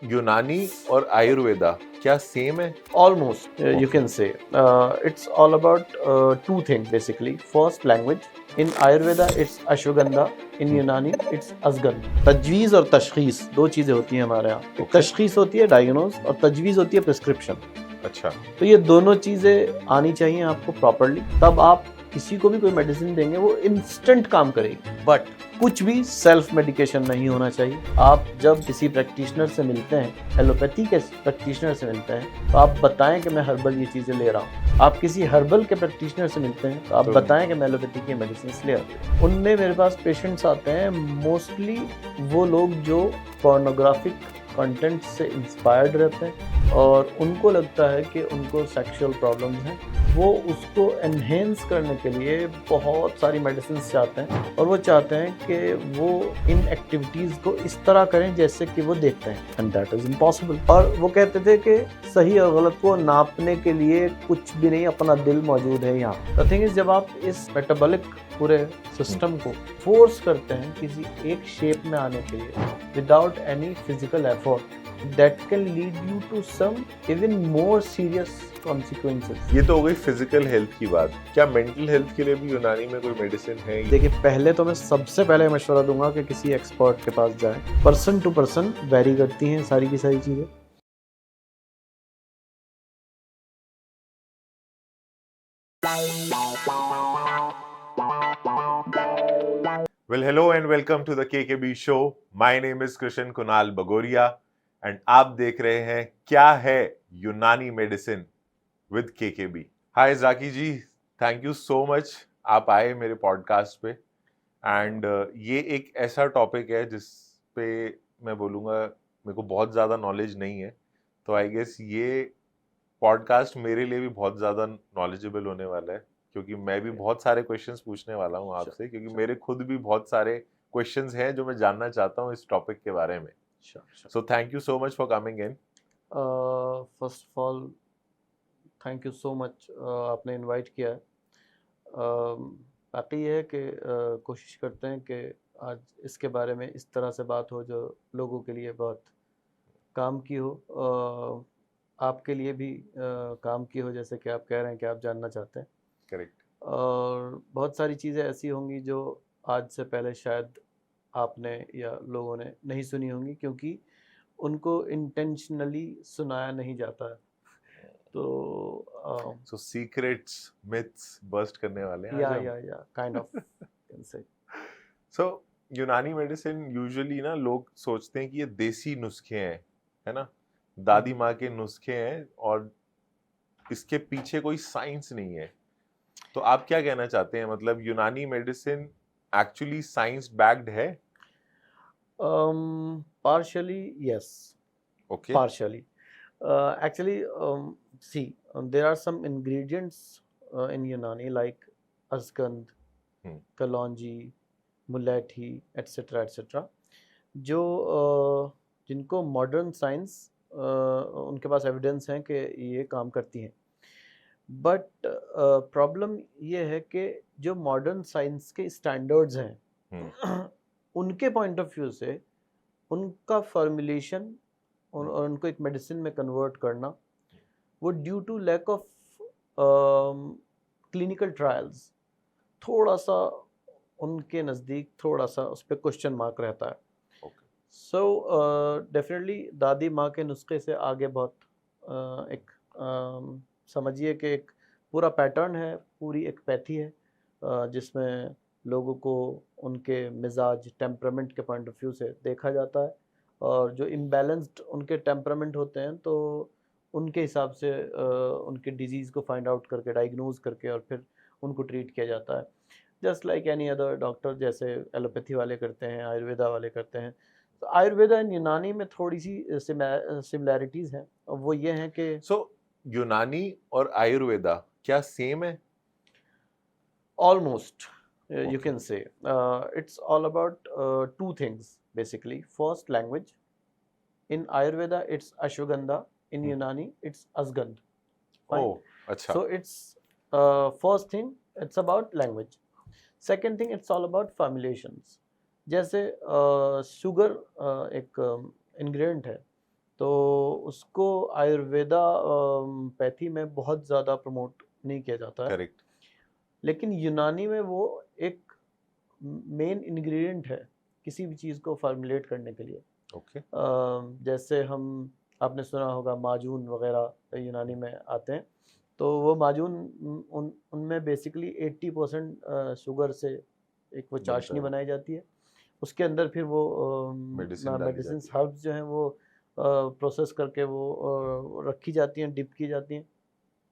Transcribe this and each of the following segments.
यूनानी और आयुर्वेदा क्या सेम है? Almost, you can say. It's all about two things basically. First, language. In Ayurveda, it's Ashwagandha. In Unani, it's Asgandha. तजवीज़ और तशखीस दो चीज़ें होती हैं हमारे यहाँ. Okay. तशखीस होती है डायग्नोज और तजवीज़ होती है प्रिस्क्रिप्शन. अच्छा, तो ये दोनों चीज़ें आनी चाहिए आपको प्रॉपरली, तब आप किसी को भी कोई मेडिसिन देंगे वो इंस्टेंट काम करेगी. बट कुछ भी सेल्फ मेडिकेशन नहीं होना चाहिए. आप जब किसी प्रैक्टिशनर से मिलते हैं, एलोपैथी के प्रैक्टिशनर से मिलते हैं, तो आप बताएं कि मैं हर्बल ये चीज़ें ले रहा हूँ. आप किसी हर्बल के प्रैक्टिशनर से मिलते हैं तो आप बताएं कि मैं एलोपैथी की मेडिसिन ले रहा हूँ. उनमें मेरे पास पेशेंट्स आते हैं, मोस्टली वो लोग जो पोर्नोग्राफिक कंटेंट से इंस्पायर्ड रहते हैं और उनको लगता है कि उनको सेक्सुअल प्रॉब्लम्स हैं. वो उसको एनहेंस करने के लिए बहुत सारी मेडिसिन चाहते हैं और वो चाहते हैं कि वो इन एक्टिविटीज़ को इस तरह करें जैसे कि वो देखते हैं, एंड दैट इज़ इम्पॉसिबल. और वो कहते थे कि सही और गलत को नापने के लिए कुछ भी नहीं, अपना दिल मौजूद है यहाँ. द थिंग इज, जब आप इस मेटाबॉलिक पूरे सिस्टम को फोर्स करते हैं किसी एक शेप में आने के लिए without any physical effort, that can lead you to some even more serious consequences. ये तो हो गई फिजिकल हेल्थ की बात. क्या मेंटल हेल्थ के लिए भी यूनानी में कोई मेडिसिन है? देखिए, पहले तो मैं सबसे पहले मशवरा दूंगा कि किसी एक्सपर्ट के पास जाएं. पर्सन टू पर्सन वेरी करती हैं सारी की सारी चीज़ें. Well, hello and welcome to the KKB show. My name is Krishan Kunal Bagoria and आप देख रहे हैं क्या है यूनानी मेडिसिन विद KKB. हाय जाकी जी, थैंक यू सो मच आप आए मेरे पॉडकास्ट पे. एंड ये एक ऐसा टॉपिक है जिस पे मैं बोलूँगा मेरे को बहुत ज़्यादा नॉलेज नहीं है, तो आई गेस ये पॉडकास्ट मेरे लिए भी बहुत ज़्यादा नॉलेजेबल होने वाला है, क्योंकि मैं भी बहुत सारे क्वेश्चंस पूछने वाला हूँ आपसे, क्योंकि मेरे खुद भी बहुत सारे क्वेश्चंस हैं जो मैं जानना चाहता हूँ इस टॉपिक के बारे में. सो thank you so much for coming in. First of all thank you so much, आपने इनवाइट किया है. बाकी ये है कि कोशिश करते हैं कि आज इसके बारे में इस तरह से बात हो जो लोगों के लिए बहुत काम की हो, आपके लिए भी काम की हो, जैसे कि आप कह रहे हैं कि आप जानना चाहते हैं. करेक्ट. और बहुत सारी चीज़ें ऐसी होंगी जो आज से पहले शायद आपने या लोगों ने नहीं सुनी होंगी, क्योंकि उनको इंटेंशनली सुनाया नहीं जाता है. तो सो सीक्रेट्स मिथ्स बस्ट करने वाले हैं आज हम. या काइंड ऑफ कैन से. सो यूनानी मेडिसिन यूजुअली ना लोग सोचते हैं कि ये देसी नुस्खे हैं, है ना, दादी माँ के नुस्खे हैं और इसके पीछे कोई साइंस नहीं है. तो आप क्या कहना चाहते हैं, मतलब यूनानी मेडिसिन एक्चुअली साइंस बैक्ड है? Partially yes. Okay. Partially. Actually, see, there are some ingredients in Unani like asgandh, kalonji, mulethi, etc. etc. जो जिनको मॉडर्न साइंस उनके पास एविडेंस हैं कि ये काम करती हैं. बट प्रॉब्लम ये है कि जो मॉडर्न साइंस के स्टैंडर्ड्स हैं उनके पॉइंट ऑफ व्यू से उनका फॉर्मुलेशन और उनको एक मेडिसिन में कन्वर्ट करना, वो due to lack of clinical trials थोड़ा सा उनके नज़दीक थोड़ा सा उस पर क्वेश्चन मार्क रहता है. सो डेफिनेटली दादी माँ के नुस्खे से आगे बहुत एक समझिए कि एक पूरा पैटर्न है, पूरी एक पैथी है जिसमें लोगों को उनके मिजाज टेम्परामेंट के पॉइंट ऑफ व्यू से देखा जाता है, और जो इम्बैलेंस्ड उनके टेम्परामेंट होते हैं तो उनके हिसाब से उनके डिजीज़ को फाइंड आउट करके डायग्नोज करके और फिर उनको ट्रीट किया जाता है, just like any other doctor, जैसे एलोपैथी वाले करते हैं, आयुर्वेदा वाले करते हैं. तो आयुर्वेदा एंड यूनानी में थोड़ी सी सिमिलैरिटीज़ हैं, और वो ये हैं कि यूनानी और आयुर्वेदा क्या सेम है? Almost, you can say. It's all about two things basically. First, language. In Ayurveda, it's Ashwagandha. In Unani, it's Asgandh. Oh, अच्छा. So it's first thing, it's about language. Second thing, it's all about formulations. जैसे sugar एक ingredient है तो उसको Ayurveda pathy में बहुत ज़्यादा promote नहीं किया जाता है, करेक्ट। लेकिन यूनानी में वो एक मेन इंग्रेडिएंट है किसी भी चीज़ को फॉर्मुलेट करने के लिए। ओके। जैसे हम आपने सुना होगा माजून वगैरह यूनानी में आते हैं, तो वो माजून उनमें बेसिकली 80% शुगर से एक वो बनता चाशनी है, बनाई जाती है। उसके अंदर फिर वो मेडिसिन डाली मेडिसिन जाती है। हर्ब्स जो हैं वो प्रोसेस करके वो रखी जाती हैं, डिप की जाती हैं,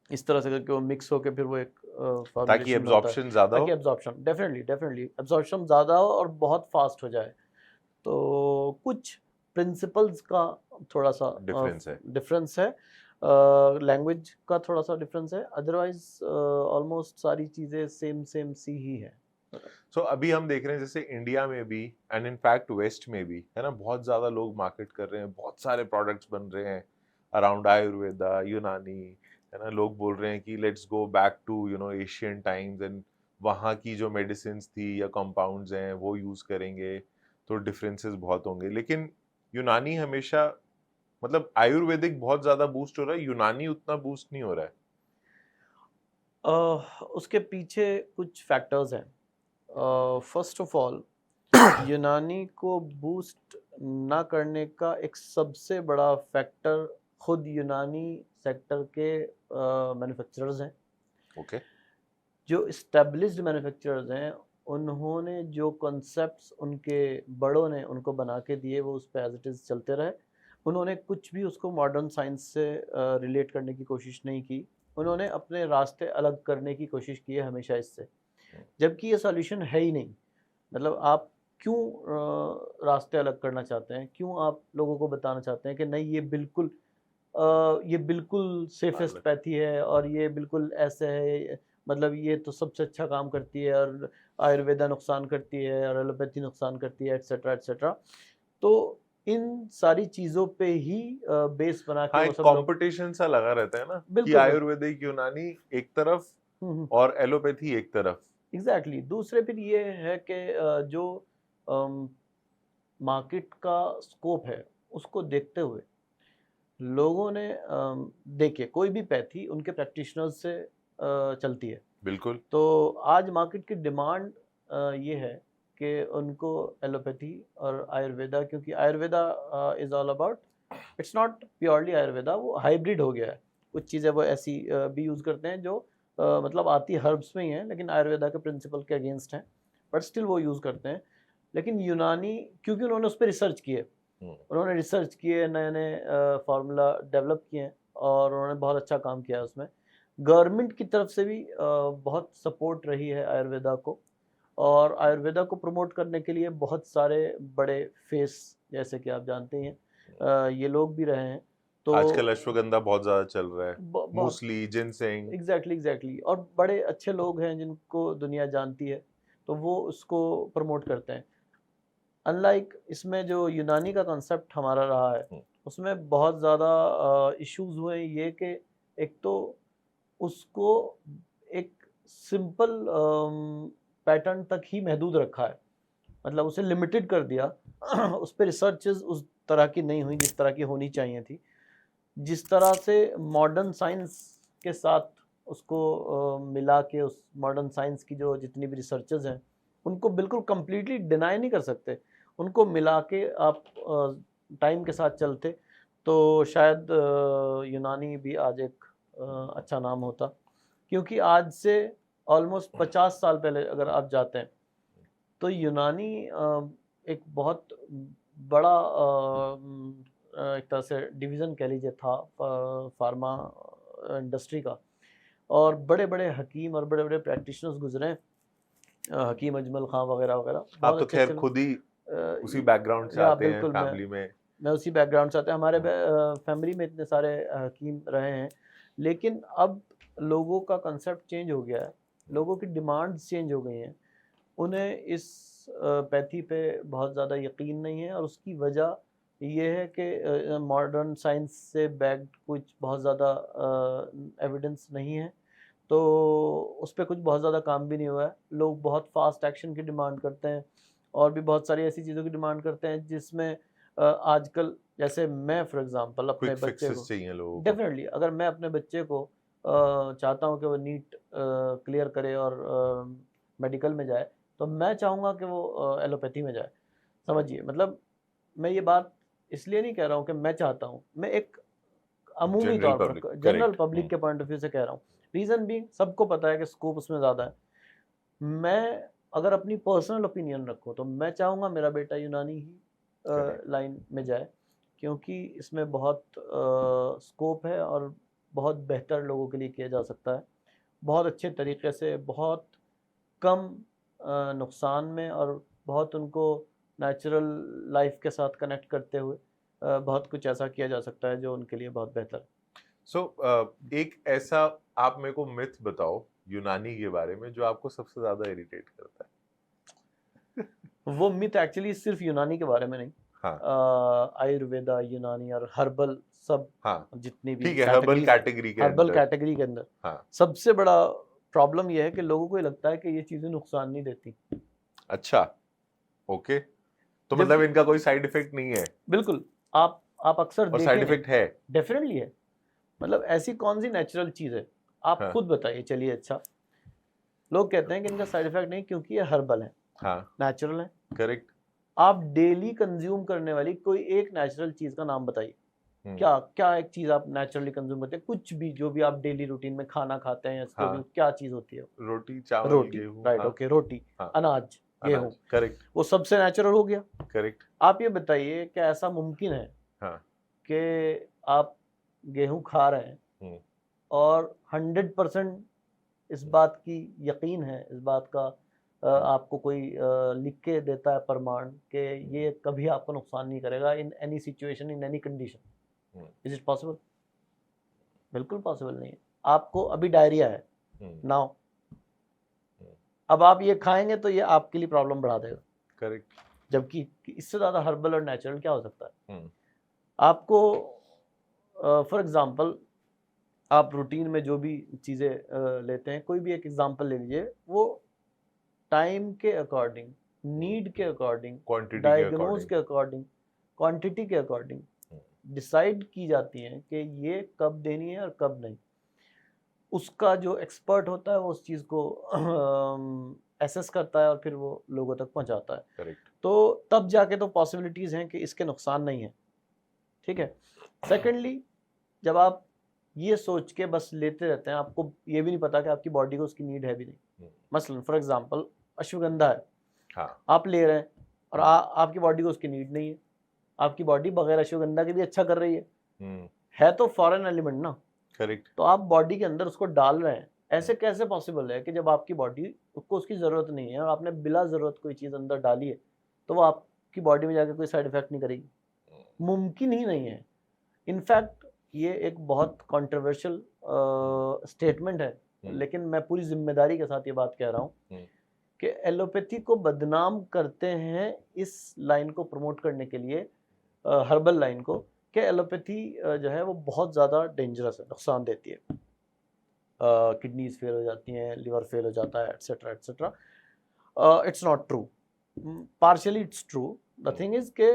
इस तरह से करके वो मिक्स होकर फिर वो एक ताकि फॉर्मुलेशन बनता है, एब्जॉर्प्शन ज्यादा ताकि हो। एब्जॉर्प्शन डेफिनेटली डेफिनेटली एब्जॉर्प्शन ज़्यादा हो और बहुत फास्ट हो जाए। तो कुछ प्रिंसिपल्स का थोड़ा सा डिफरेंस है। डिफरेंस है, लैंग्वेज का थोड़ा सा डिफरेंस है, अदरवाइज ऑलमोस्ट सारी चीज़ें सेम सेम सी ही है। सो अभी हम देख रहे हैं जैसे इंडिया में भी एंड इन फैक्ट वेस्ट में भी है ना, बहुत ज्यादा लोग मार्केट कर रहे हैं, बहुत सारे प्रोडक्ट्स बन रहे हैं अराउंड आयुर्वेदा, यूनानी, है ना। लोग बोल रहे हैं कि let's go back to Asian times and वहाँ की जो मेडिसिन थी या कंपाउंड्स हैं वो यूज करेंगे, तो डिफरेंसेस बहुत होंगे। लेकिन यूनानी हमेशा, मतलब आयुर्वेदिक बहुत ज्यादा बूस्ट हो रहा है, यूनानी उतना बूस्ट नहीं हो रहा है। उसके पीछे कुछ फैक्टर्स हैं। फर्स्ट ऑफ ऑल, यूनानी को बूस्ट ना करने का एक सबसे बड़ा फैक्टर खुद यूनानी सेक्टर के मैन्युफैक्चरर्स हैं। ओके। जो इस्टेब्लिश्ड मैन्युफैक्चरर्स हैं, उन्होंने जो कॉन्सेप्ट्स उनके बड़ों ने उनको बना के दिए वो उस पर एज इट इज़ चलते रहे। उन्होंने कुछ भी उसको मॉडर्न साइंस से रिलेट करने की कोशिश नहीं की। उन्होंने अपने रास्ते अलग करने की कोशिश की है हमेशा इससे, जबकि ये सॉल्यूशन है ही नहीं। मतलब आप क्यों रास्ते अलग करना चाहते हैं? क्यों आप लोगों को बताना चाहते हैं कि नहीं ये बिल्कुल सेफेस्ट अलग। पैथी है और ये बिल्कुल ऐसे है, मतलब ये तो सबसे अच्छा काम करती है और आयुर्वेदा नुकसान करती है और एलोपैथी नुकसान करती है, एटसेट्रा एटसेट्रा। तो इन सारी चीज़ों पे ही बेस बना के हाँ, वो एक सब लोग कंपटीशन सा लगा रहता है ना कि बिल्कुल बिल्कुल आयुर्वेदिक यूनानी एक तरफ हम्म, और एलोपैथी एक तरफ। एग्जैक्टली। दूसरे फिर ये है कि जो मार्केट का स्कोप है उसको देखते हुए लोगों ने देखिए कोई भी पैथी उनके प्रैक्टिशनर्स से चलती है। बिल्कुल। तो आज मार्केट की डिमांड ये है कि उनको एलोपैथी और आयुर्वेदा, क्योंकि Ayurveda is all about, it's not purely Ayurveda, वो हाइब्रिड हो गया है। कुछ चीज़ें वो ऐसी भी यूज़ करते हैं जो मतलब आती हर्ब्स में ही हैं लेकिन आयुर्वेदा के प्रिंसिपल के अगेंस्ट हैं, बट स्टिल वो यूज़ करते हैं। लेकिन यूनानी, क्योंकि उन्होंने उस पर रिसर्च की है, उन्होंने रिसर्च किए, नए नए फार्मूला डेवलप किए हैं और उन्होंने बहुत अच्छा काम किया है उसमें। गवर्नमेंट की तरफ से भी बहुत सपोर्ट रही है आयुर्वेदा को, और आयुर्वेदा को प्रमोट करने के लिए बहुत सारे बड़े फेस, जैसे कि आप जानते ही हैं, ये लोग भी रहे हैं। तो आजकल अश्वगंधा बहुत ज्यादा चल रहा है, बहुत मूसली, जिनसेंग। एग्जैक्टली एग्जैक्टली, और बड़े अच्छे लोग हैं जिनको दुनिया जानती है, तो वो उसको प्रमोट करते हैं। अनलाइक इसमें जो यूनानी का कॉन्सेप्ट हमारा रहा है, उसमें बहुत ज़्यादा इश्यूज हुए ये कि एक तो उसको एक सिंपल पैटर्न तक ही महदूद रखा है, मतलब उसे लिमिटेड कर दिया। उस पर रिसर्चेज उस तरह की नहीं हुई जिस तरह की होनी चाहिए थी। जिस तरह से मॉडर्न साइंस के साथ उसको मिला के, उस मॉडर्न साइंस की जो जितनी भी रिसर्चेज हैं उनको बिल्कुल कंप्लीटली डिनाई नहीं कर सकते, उनको मिला के आप टाइम के साथ चलते तो शायद यूनानी भी आज एक अच्छा नाम होता। क्योंकि आज से ऑलमोस्ट 50 साल पहले अगर आप जाते हैं तो यूनानी एक बहुत बड़ा एक तरह से डिवीज़न कह लीजिए था फार्मा इंडस्ट्री का, और बड़े बड़े हकीम और बड़े बड़े प्रैक्टिशनर्स गुजरे हैं, हकीम अजमल खां वगैरह वगैरह, आप बहुत तो अच्छे खैर अच्छे खुद ही उसी बैकग्राउंड से या आते हैं, बिल्कुल फैमिली में। मैं उसी बैकग्राउंड से आते हैं, हमारे फैमिली में इतने सारे हकीम रहे हैं। लेकिन अब लोगों का कंसेप्ट चेंज हो गया है, लोगों की डिमांड्स चेंज हो गई हैं, उन्हें इस पैथी पे बहुत ज़्यादा यकीन नहीं है, और उसकी वजह ये है कि मॉडर्न साइंस से बैक्ड कुछ बहुत ज़्यादा एविडेंस नहीं है, तो उस पर कुछ बहुत ज़्यादा काम भी नहीं हुआ है। लोग बहुत फास्ट एक्शन की डिमांड करते हैं और भी बहुत सारी ऐसी चीज़ों की डिमांड करते हैं जिसमें आजकल जैसे मैं फॉर एग्जांपल अपने क्विक बच्चे फिक्सेस को चाहिए लोगों को। डेफिनेटली अगर मैं अपने बच्चे को चाहता हूँ कि वो नीट क्लियर करे और मेडिकल में जाए, तो मैं चाहूँगा कि वो एलोपैथी में जाए। समझिए, मतलब मैं ये बात इसलिए नहीं कह रहा हूँ कि मैं चाहता हूँ, मैं एक अमूमी जनरल तौर पब्लिक, पर जनरल करेक्ट। पब्लिक के पॉइंट ऑफ व्यू से कह रहा हूँ। रीज़न भी सबको पता है कि स्कोप उसमें ज़्यादा है। मैं अगर अपनी पर्सनल ओपिनियन रखूँ तो मैं चाहूँगा मेरा बेटा यूनानी ही Correct. लाइन में जाए, क्योंकि इसमें बहुत स्कोप है और बहुत बेहतर लोगों के लिए किया जा सकता है, बहुत अच्छे तरीके से, बहुत कम नुकसान में और बहुत उनको नेचुरल लाइफ के साथ कनेक्ट करते हुए बहुत कुछ ऐसा किया जा सकता है जो उनके लिए बहुत बेहतर है। सो एक ऐसा आप मेरे को मिथ बताओ यूनानी के बारे में जो आपको सबसे ज्यादा इरिटेट करता है। वो मिथ एक्चुअली सिर्फ यूनानी के बारे में नहीं, हाँ आयुर्वेदा, यूनानी और हर्बल सब हाँ, जितनी भी ठीक है, हर्बल कैटेगरीज हैं, कैटेगरी के हर्बल अंदर। कैटेगरी के अंदर हाँ, सबसे बड़ा प्रॉब्लम ये है कि लोगों को ये लगता है कि ये चीज़ें नुकसान नहीं देती, अच्छा, ओके, तो मतलब जबकि इनका कोई साइड इफेक्ट नहीं है बिल्कुल आप अक्सर और साइड देखेंगे, इफेक्ट है। डेफिनेटली है। मतलब ऐसी कौन सी नेचुरल चीज़ है, आप हाँ खुद बताइए। चलिए, अच्छा, लोग कहते हैं कि इनका साइड इफेक्ट नहीं क्योंकि ये हर्बल है, हाँ, नेचुरल है। करेक्ट। आप डेली कंज्यूम करने वाली कोई एक नेचुरल चीज़ का नाम बताइए। क्या क्या एक चीज़ आप नेचुरली कंज्यूम करते हैं, कुछ भी जो भी आप डेली रूटीन में खाना खाते हैं या जो भी, हाँ, क्या चीज़ होती है? रोटी चावल रोटी, गेहूं। राइट, हाँ ओके, रोटी, हाँ, अनाज, गेहूं, अनाज, करेक्ट वो सबसे नेचुरल हो गया। करेक्ट। आप ये बताइए क्या ऐसा मुमकिन है हाँ कि आप गेहूं खा रहे हैं हम्म, और 100% इस बात की यकीन है, इस बात का आपको कोई लिख के देता है प्रमाण कि ये कभी आपको नुकसान नहीं करेगा in any situation, in any condition? Is it possible? बिल्कुल पॉसिबल नहीं है। आपको अभी डायरिया है नाउ, अब आप ये खाएंगे तो ये आपके लिए प्रॉब्लम बढ़ा देगा, करेक्ट। जबकि इससे ज़्यादा हर्बल और नेचुरल क्या हो सकता है? हम्म, आपको फॉर एग्जांपल आप रूटीन में जो भी चीज़ें लेते हैं, कोई भी एक एग्जांपल ले लीजिए, वो टाइम के अकॉर्डिंग, नीड के अकॉर्डिंग, क्वांटिटी के डायग्नोज अकॉर्डिंग। के अकॉर्डिंग, क्वांटिटी के अकॉर्डिंग डिसाइड की जाती हैं कि ये कब देनी है और कब नहीं। उसका जो एक्सपर्ट होता है वो उस चीज़ को एसेस करता है और फिर वो लोगों तक पहुंचाता है। करेक्ट। तो तब जाके तो पॉसिबिलिटीज़ हैं कि इसके नुकसान नहीं है, ठीक है। सेकेंडली, जब आप ये सोच के बस लेते रहते हैं, आपको ये भी नहीं पता कि आपकी बॉडी को उसकी नीड है भी नहीं। मसलन फॉर एग्जांपल अश्वगंधा है, हाँ आप ले रहे हैं और आपकी बॉडी को उसकी नीड नहीं है, आपकी बॉडी बगैर अश्वगंधा के भी अच्छा कर रही है तो फॉरेन एलिमेंट ना, करेक्ट। तो आप बॉडी के अंदर उसको डाल रहे हैं। ऐसे कैसे पॉसिबल है कि जब आपकी बॉडी को उसकी ज़रूरत नहीं है और आपने बिला ज़रूरत कोई चीज़ अंदर डाली है तो वो आपकी बॉडी में जाकर कोई साइड इफेक्ट नहीं करेगी? मुमकिन ही नहीं है। इनफैक्ट ये एक बहुत कंट्रोवर्शियल स्टेटमेंट है, लेकिन मैं पूरी जिम्मेदारी के साथ ये बात कह रहा हूँ कि एलोपैथी को बदनाम करते हैं इस लाइन को प्रमोट करने के लिए, हर्बल लाइन को, कि एलोपैथी जो है वो बहुत ज़्यादा डेंजरस है, नुकसान देती है, किडनीज फेल हो जाती हैं, लिवर फेल हो जाता है, etcetera etcetera. It's not true, partially it's true. The thing is के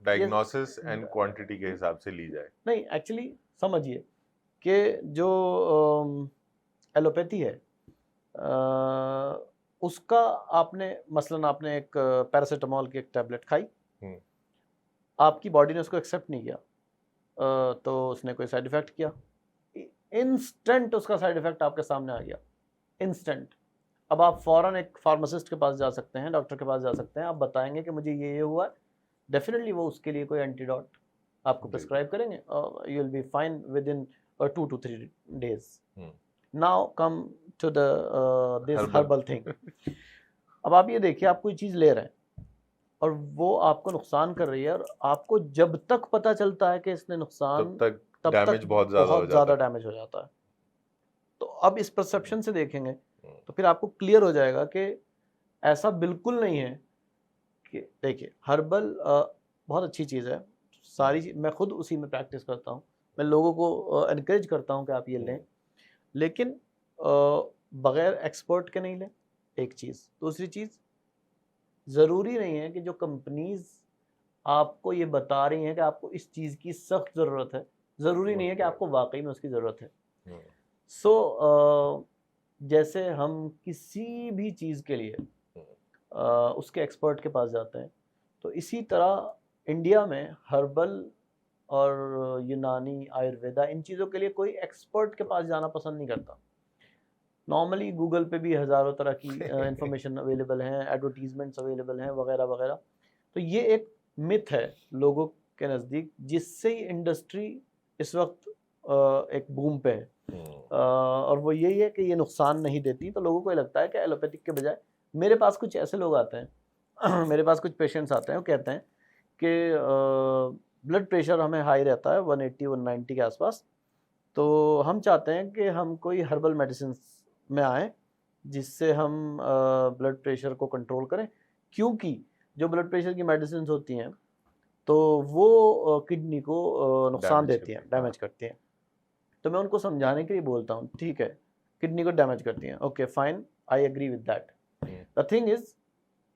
डायग्नोसिस एंड क्वांटिटी के हिसाब से ली जाए। नहीं, एक्चुअली समझिए कि जो एलोपैथी है उसका आपने मसलन आपने एक पैरासीटामोल की एक टैबलेट खाई, आपकी बॉडी ने उसको एक्सेप्ट नहीं किया, तो उसने कोई साइड इफेक्ट किया, इंस्टेंट उसका साइड इफेक्ट आपके सामने आ गया, इंस्टेंट। अब आप फौरन एक फार्मासिस्ट के पास जा सकते हैं, डॉक्टर के पास जा सकते हैं, आप बताएंगे कि मुझे ये हुआ है, डेफिनेटली वो उसके लिए कोई एंटीडोट आपको प्रिस्क्राइब करेंगे, you will be fine within 2 to 3 days। Now come to the this herbal thing. अब आप ये देखिए, आप कोई चीज़ ले रहे हैं और वो आपको नुकसान कर रही है, और आपको जब तक पता चलता है कि इसने नुकसान, तब तक डैमेज बहुत ज़्यादा डैमेज हो जाता है। तो अब इस परसेप्शन से देखेंगे तो फिर आपको क्लियर हो जाएगा कि ऐसा बिल्कुल नहीं है। कि देखिए, हर्बल बहुत अच्छी चीज़ है, सारी चीज़ मैं खुद उसी में प्रैक्टिस करता हूँ, मैं लोगों को एनकरेज करता हूँ कि आप ये लें, लेकिन बगैर एक्सपर्ट के नहीं लें, एक चीज़। दूसरी चीज़, ज़रूरी नहीं है कि जो कंपनीज आपको ये बता रही हैं कि आपको इस चीज़ की सख्त ज़रूरत है, ज़रूरी नहीं है कि आपको वाकई में उसकी ज़रूरत है। सो जैसे हम किसी भी चीज़ के लिए उसके एक्सपर्ट के पास जाते हैं, तो इसी तरह इंडिया में हर्बल और यूनानी, आयुर्वेदा, इन चीज़ों के लिए कोई एक्सपर्ट के पास जाना पसंद नहीं करता। नॉर्मली गूगल पे भी हज़ारों तरह की इंफॉर्मेशन अवेलेबल हैं, एडवर्टीजमेंट्स अवेलेबल हैं, वगैरह वगैरह। तो ये एक मिथ है लोगों के नज़दीक, जिससे ही इंडस्ट्री इस वक्त एक बूम पे है। और वो यही है कि ये नुकसान नहीं देती, तो लोगों को ये लगता है कि एलोपैथिक के बजाय मेरे पास कुछ ऐसे लोग आते हैं मेरे पास कुछ पेशेंट्स आते हैं, वो कहते हैं कि ब्लड प्रेशर हमें हाई रहता है 180-190 के आसपास, तो हम चाहते हैं कि हम कोई हर्बल मेडिसिन में आए जिससे हम ब्लड प्रेशर को कंट्रोल करें, क्योंकि जो ब्लड प्रेशर की मेडिसिन होती हैं तो वो किडनी को नुकसान देती हैं, डैमेज करती हैं। तो मैं उनको समझाने के लिए बोलता हूँ, ठीक है किडनी को डैमेज करती हैं, okay fine, I agree with that. The thing is,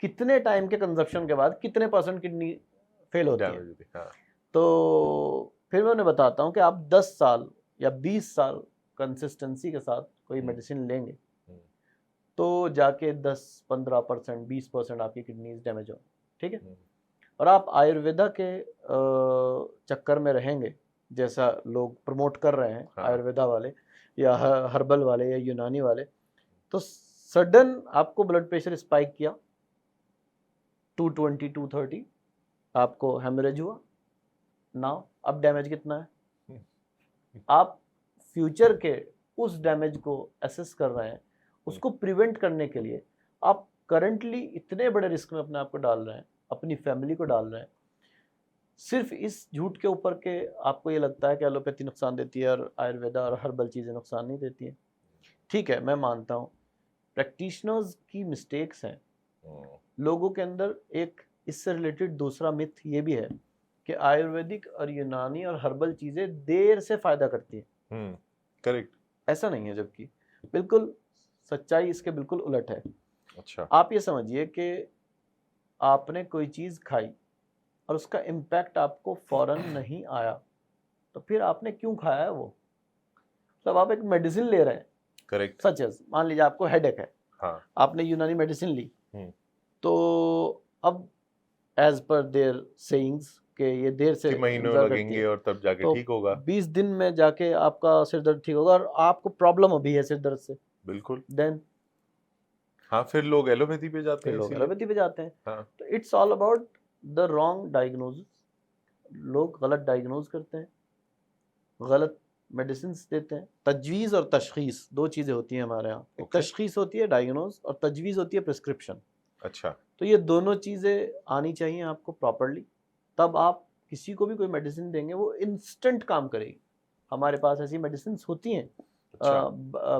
कितने टाइम के कंजप्शन के बाद कितने % किडनी फेल होती है। तो फिर मैं उन्हें बताता हूँ कि आप 10 साल या 20 साल कंसिस्टेंसी के साथ कोई मेडिसिन लेंगे तो जाके 10-15%, 20% आपकी किडनीज डैमेज हो, ठीक है। और आप आयुर्वेदा के चक्कर में रहेंगे, जैसा लोग प्रमोट कर रहे हैं, आयुर्वेदा वाले या हर्बल वाले या यूनानी वाले, तो सडन आपको ब्लड प्रेशर स्पाइक किया 220-230, आपको हेमरेज हुआ, नाउ अब डैमेज कितना है। आप फ्यूचर के उस डैमेज को असेस कर रहे हैं, उसको प्रिवेंट करने के लिए आप करंटली इतने बड़े रिस्क में अपने आप को डाल रहे हैं, अपनी फैमिली को डाल रहे हैं, सिर्फ इस झूठ के ऊपर के आपको ये लगता है कि एलोपैथी नुकसान देती है और आयुर्वेदा और हर्बल चीज़ें नुकसान नहीं देती हैं। ठीक है, मैं मानता हूँ प्रैक्टिशनर्स की मिस्टेक्स हैं। लोगों के अंदर एक इससे रिलेटेड दूसरा मिथ ये भी है कि आयुर्वेदिक और यूनानी और हर्बल चीज़ें देर से फ़ायदा करती हैं। करेक्ट। ऐसा नहीं है, जबकि बिल्कुल सच्चाई इसके बिल्कुल उलट है। अच्छा। आप ये समझिए कि आपने कोई चीज़ खाई और उसका इम्पैक्ट आपको फौरन नहीं आया, तो फिर आपने क्यों खाया है वो? मतलब आप एक मेडिसिन ले रहे हैं, करेक्ट, सच है, मान लीजिए आपको हेडेक है, हाँ, आपने यूनानी मेडिसिन ली, तो अब एज पर देयर सेइंग्स के ये देर से महीनों लगेंगे और तब जाके तो ठीक होगा। 20 दिन में जाके आपका सिर दर्द ठीक होगा, और आपको प्रॉब्लम अभी है सिर दर्द से, बिल्कुल। देन हाँ, फिर लोग एलोपैथी पे जाते फिर हैं, लोग इसीलिए। एलोपैथी पे जाते हैं। हाँ। तो it's all about the wrong diagnosis. लोग गलत डायग्नोज करते हैं, गलत मेडिसिन देते हैं। तजवीज़ और तशखीस दो चीज़ें होती हैं हमारे यहाँ। एक तशखीस होती है डायग्नोज, और तजवीज़ होती है प्रिस्क्रिप्शन। अच्छा। तो ये दोनों चीज़ें आनी चाहिए आपको प्रॉपरली, तब आप किसी को भी कोई मेडिसिन देंगे वो इंस्टेंट काम करेगी। हमारे पास ऐसी मेडिसिन होती हैं,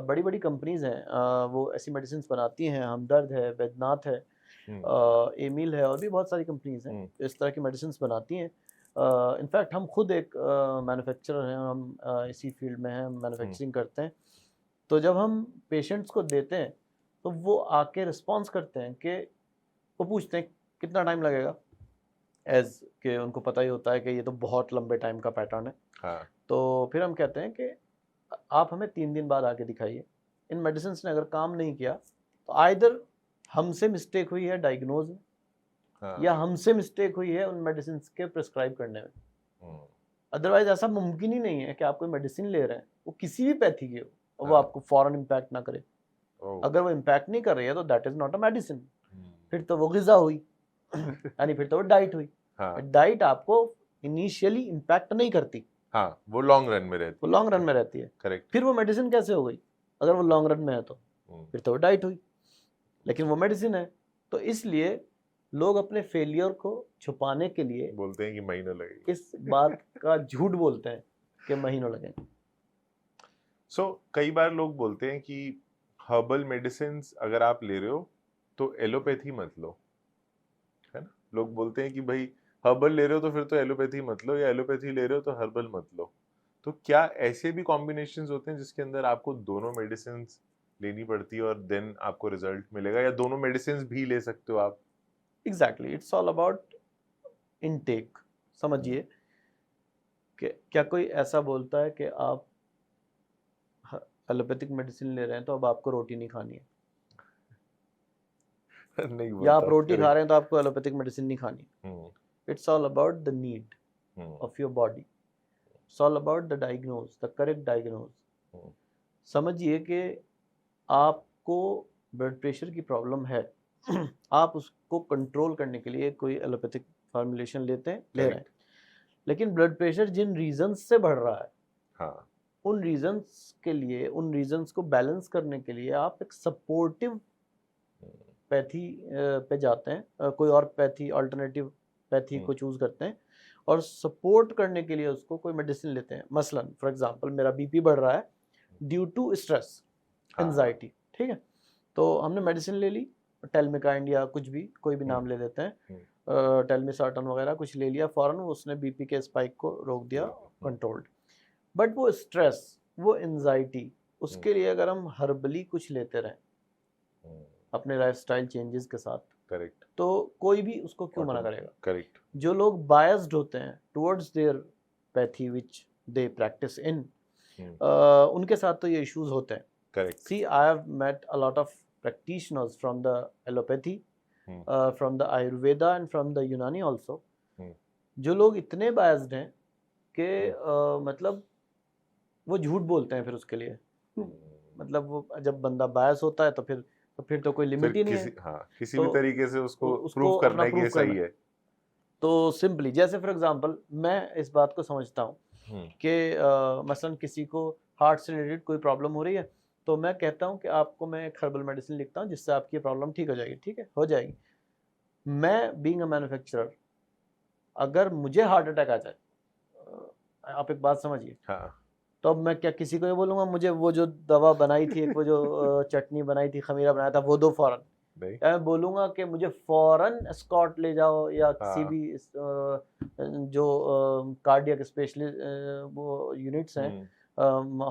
बड़ी बड़ी कंपनीज हैं, वो ऐसी मेडिसिन बनाती हैं। हमदर्द है, बैद्यनाथ है, एमिल है, और भी बहुत सारी कंपनीज हैं इस तरह की मेडिसिन बनाती हैं। इनफैक्ट हम खुद एक मैन्युफैक्चरर हैं, हम इसी फील्ड में हैं, मैन्युफैक्चरिंग करते हैं। तो जब हम पेशेंट्स को देते हैं तो वो आके रिस्पॉन्स करते हैं कि वो पूछते हैं कितना टाइम लगेगा, एज के उनको पता ही होता है कि ये तो बहुत लंबे टाइम का पैटर्न है। हाँ। तो फिर हम कहते हैं कि आप हमें 3 दिन बाद आके दिखाइए। इन मेडिसिन ने अगर काम नहीं किया तो आइदर हमसे मिस्टेक हुई है डायग्नोज में, या हमसे मिस्टेक हुई है उन मेडिसिन के प्रिस्क्राइब करने में। अदरवाइज ऐसा मुमकिन ही नहीं है कि आप कोई मेडिसिन ले रहे हैं, वो किसी भी पैथी की हो, और वो आपको फॉरन इम्पैक्ट ना करे। अगर वो इम्पैक्ट नहीं कर रही है तो that is not a medicine, फिर तो वो ग़िज़ा हुई यानी फिर तो वो डाइट हुई। डाइट आपको इनिशियली इम्पैक्ट नहीं करती, हाँ, वो लॉन्ग रन में रहती है। वो लॉन्ग रन में रहती है। करेक्ट। फिर वो मेडिसिन कैसे हो गई? अगर वो लॉन्ग रन में है तो फिर तो वो डाइट हुई, लेकिन वो मेडिसिन है। तो इसलिए लोग अपने फेलियर को छुपाने के लिए बोलते हैं कि महीनों लगेंगे, इस बात का झूठ बोलते हैं कि महीनों लगेंगे। कई बार लोग बोलते हैं कि हर्बल मेडिसिन अगर आप ले रहे हो तो एलोपैथी मत लो, है ना। लोग बोलते हैं कि भाई हर्बल ले रहे हो तो फिर तो एलोपैथी मत लो, या एलोपैथी ले रहे हो तो हर्बल मत लो। तो क्या ऐसे भी कॉम्बिनेशंस होते हैं जिसके अंदर आपको दोनों मेडिसिन लेनी पड़ती है और देन आपको रिजल्ट मिलेगा, या दोनों मेडिसिन भी ले सकते हो आप? Exactly, it's all about intake समझिए कि क्या कोई ऐसा बोलता है कि आप एलोपैथिक मेडिसिन ले रहे हैं तो अब आपको रोटी नहीं खानी है, नहीं या आप बोलता, रोटी खा correct. रहे हैं तो आपको एलोपैथिक मेडिसिन नहीं खानी। Hmm, it's all about the need hmm, of your body. It's all about the diagnose, the correct diagnose. हम्म, समझिए कि आपको ब्लड प्रेशर की प्रॉब्लम है आप उसको कंट्रोल करने के लिए कोई एलोपैथिक फॉर्मुलेशन लेते हैं, ले रहे हैं, लेकिन ब्लड प्रेशर जिन रीजंस से बढ़ रहा है हाँ, उन रीजंस के लिए, उन रीजंस को बैलेंस करने के लिए आप एक सपोर्टिव पैथी पे जाते हैं, कोई और पैथी, अल्टरनेटिव पैथी को चूज करते हैं और सपोर्ट करने के लिए उसको कोई मेडिसिन लेते हैं। मसलन फॉर एग्जांपल मेरा बीपी बढ़ रहा है ड्यू टू स्ट्रेस, एंजाइटी, ठीक है, तो हमने मेडिसिन ले ली, टेलमिकाइंड या कुछ भी, कोई भी नाम ले लेते हैं, टेलमिसार्टन वगैरह कुछ ले लिया, फौरन उसने बीपी के स्पाइक को रोक दिया, कंट्रोल्ड। बट वो स्ट्रेस, वो एंजाइटी, उसके लिए अगर हम हर्बली कुछ लेते रहें अपने लाइफस्टाइल चेंजेस के साथ, करेक्ट, तो कोई भी उसको क्यों मना करेगा। करेक्ट, जो लोग बायस्ड होते हैं towards their pathy which they practice in, उनके साथ तो ये इश्यूज होते हैं। Correct, see I have met a lot of practitioners from the allopathy, from the ayurveda and from the यूनानी also, जो लोग इतने बायस्ड हैं कि मतलब वो झूठ बोलते हैं फिर उसके लिए, मतलब वो जब बंदा बायस होता है तो फिर कोई लिमिट ही नहीं है, हाँ, किसी तो भी तरीके से उसको उसको प्रूव अपना करना है कि prove ये सही करना है। तो सिंपली, जैसे फॉर एग्जांपल मैं इस बात को समझता हूँ कि मसलन किसी को हार्ट से रिलेटेड कोई प्रॉब्लम हो रही है, तो मैं कहता हूँ कि आपको मैं एक हर्बल मेडिसिन लिखता हूँ जिससे आपकी प्रॉब्लम ठीक हो जाएगी, ठीक है, हो जाएगी। मैं बीइंग अ मैन्युफैक्चरर, अगर मुझे हार्ट अटैक आ जाए, आप एक बात समझिए, हाँ, तो अब मैं क्या किसी को ये बोलूंगा मुझे वो जो दवा बनाई थी, एक वो जो चटनी बनाई थी, खमीरा बनाया था, वो दो फौरन, नहीं, या मैं बोलूंगा कि मुझे फौरन स्कॉट ले जाओ या किसी हाँ, भी जो कार्डियक स्पेशलिस्ट वो यूनिट्स हैं,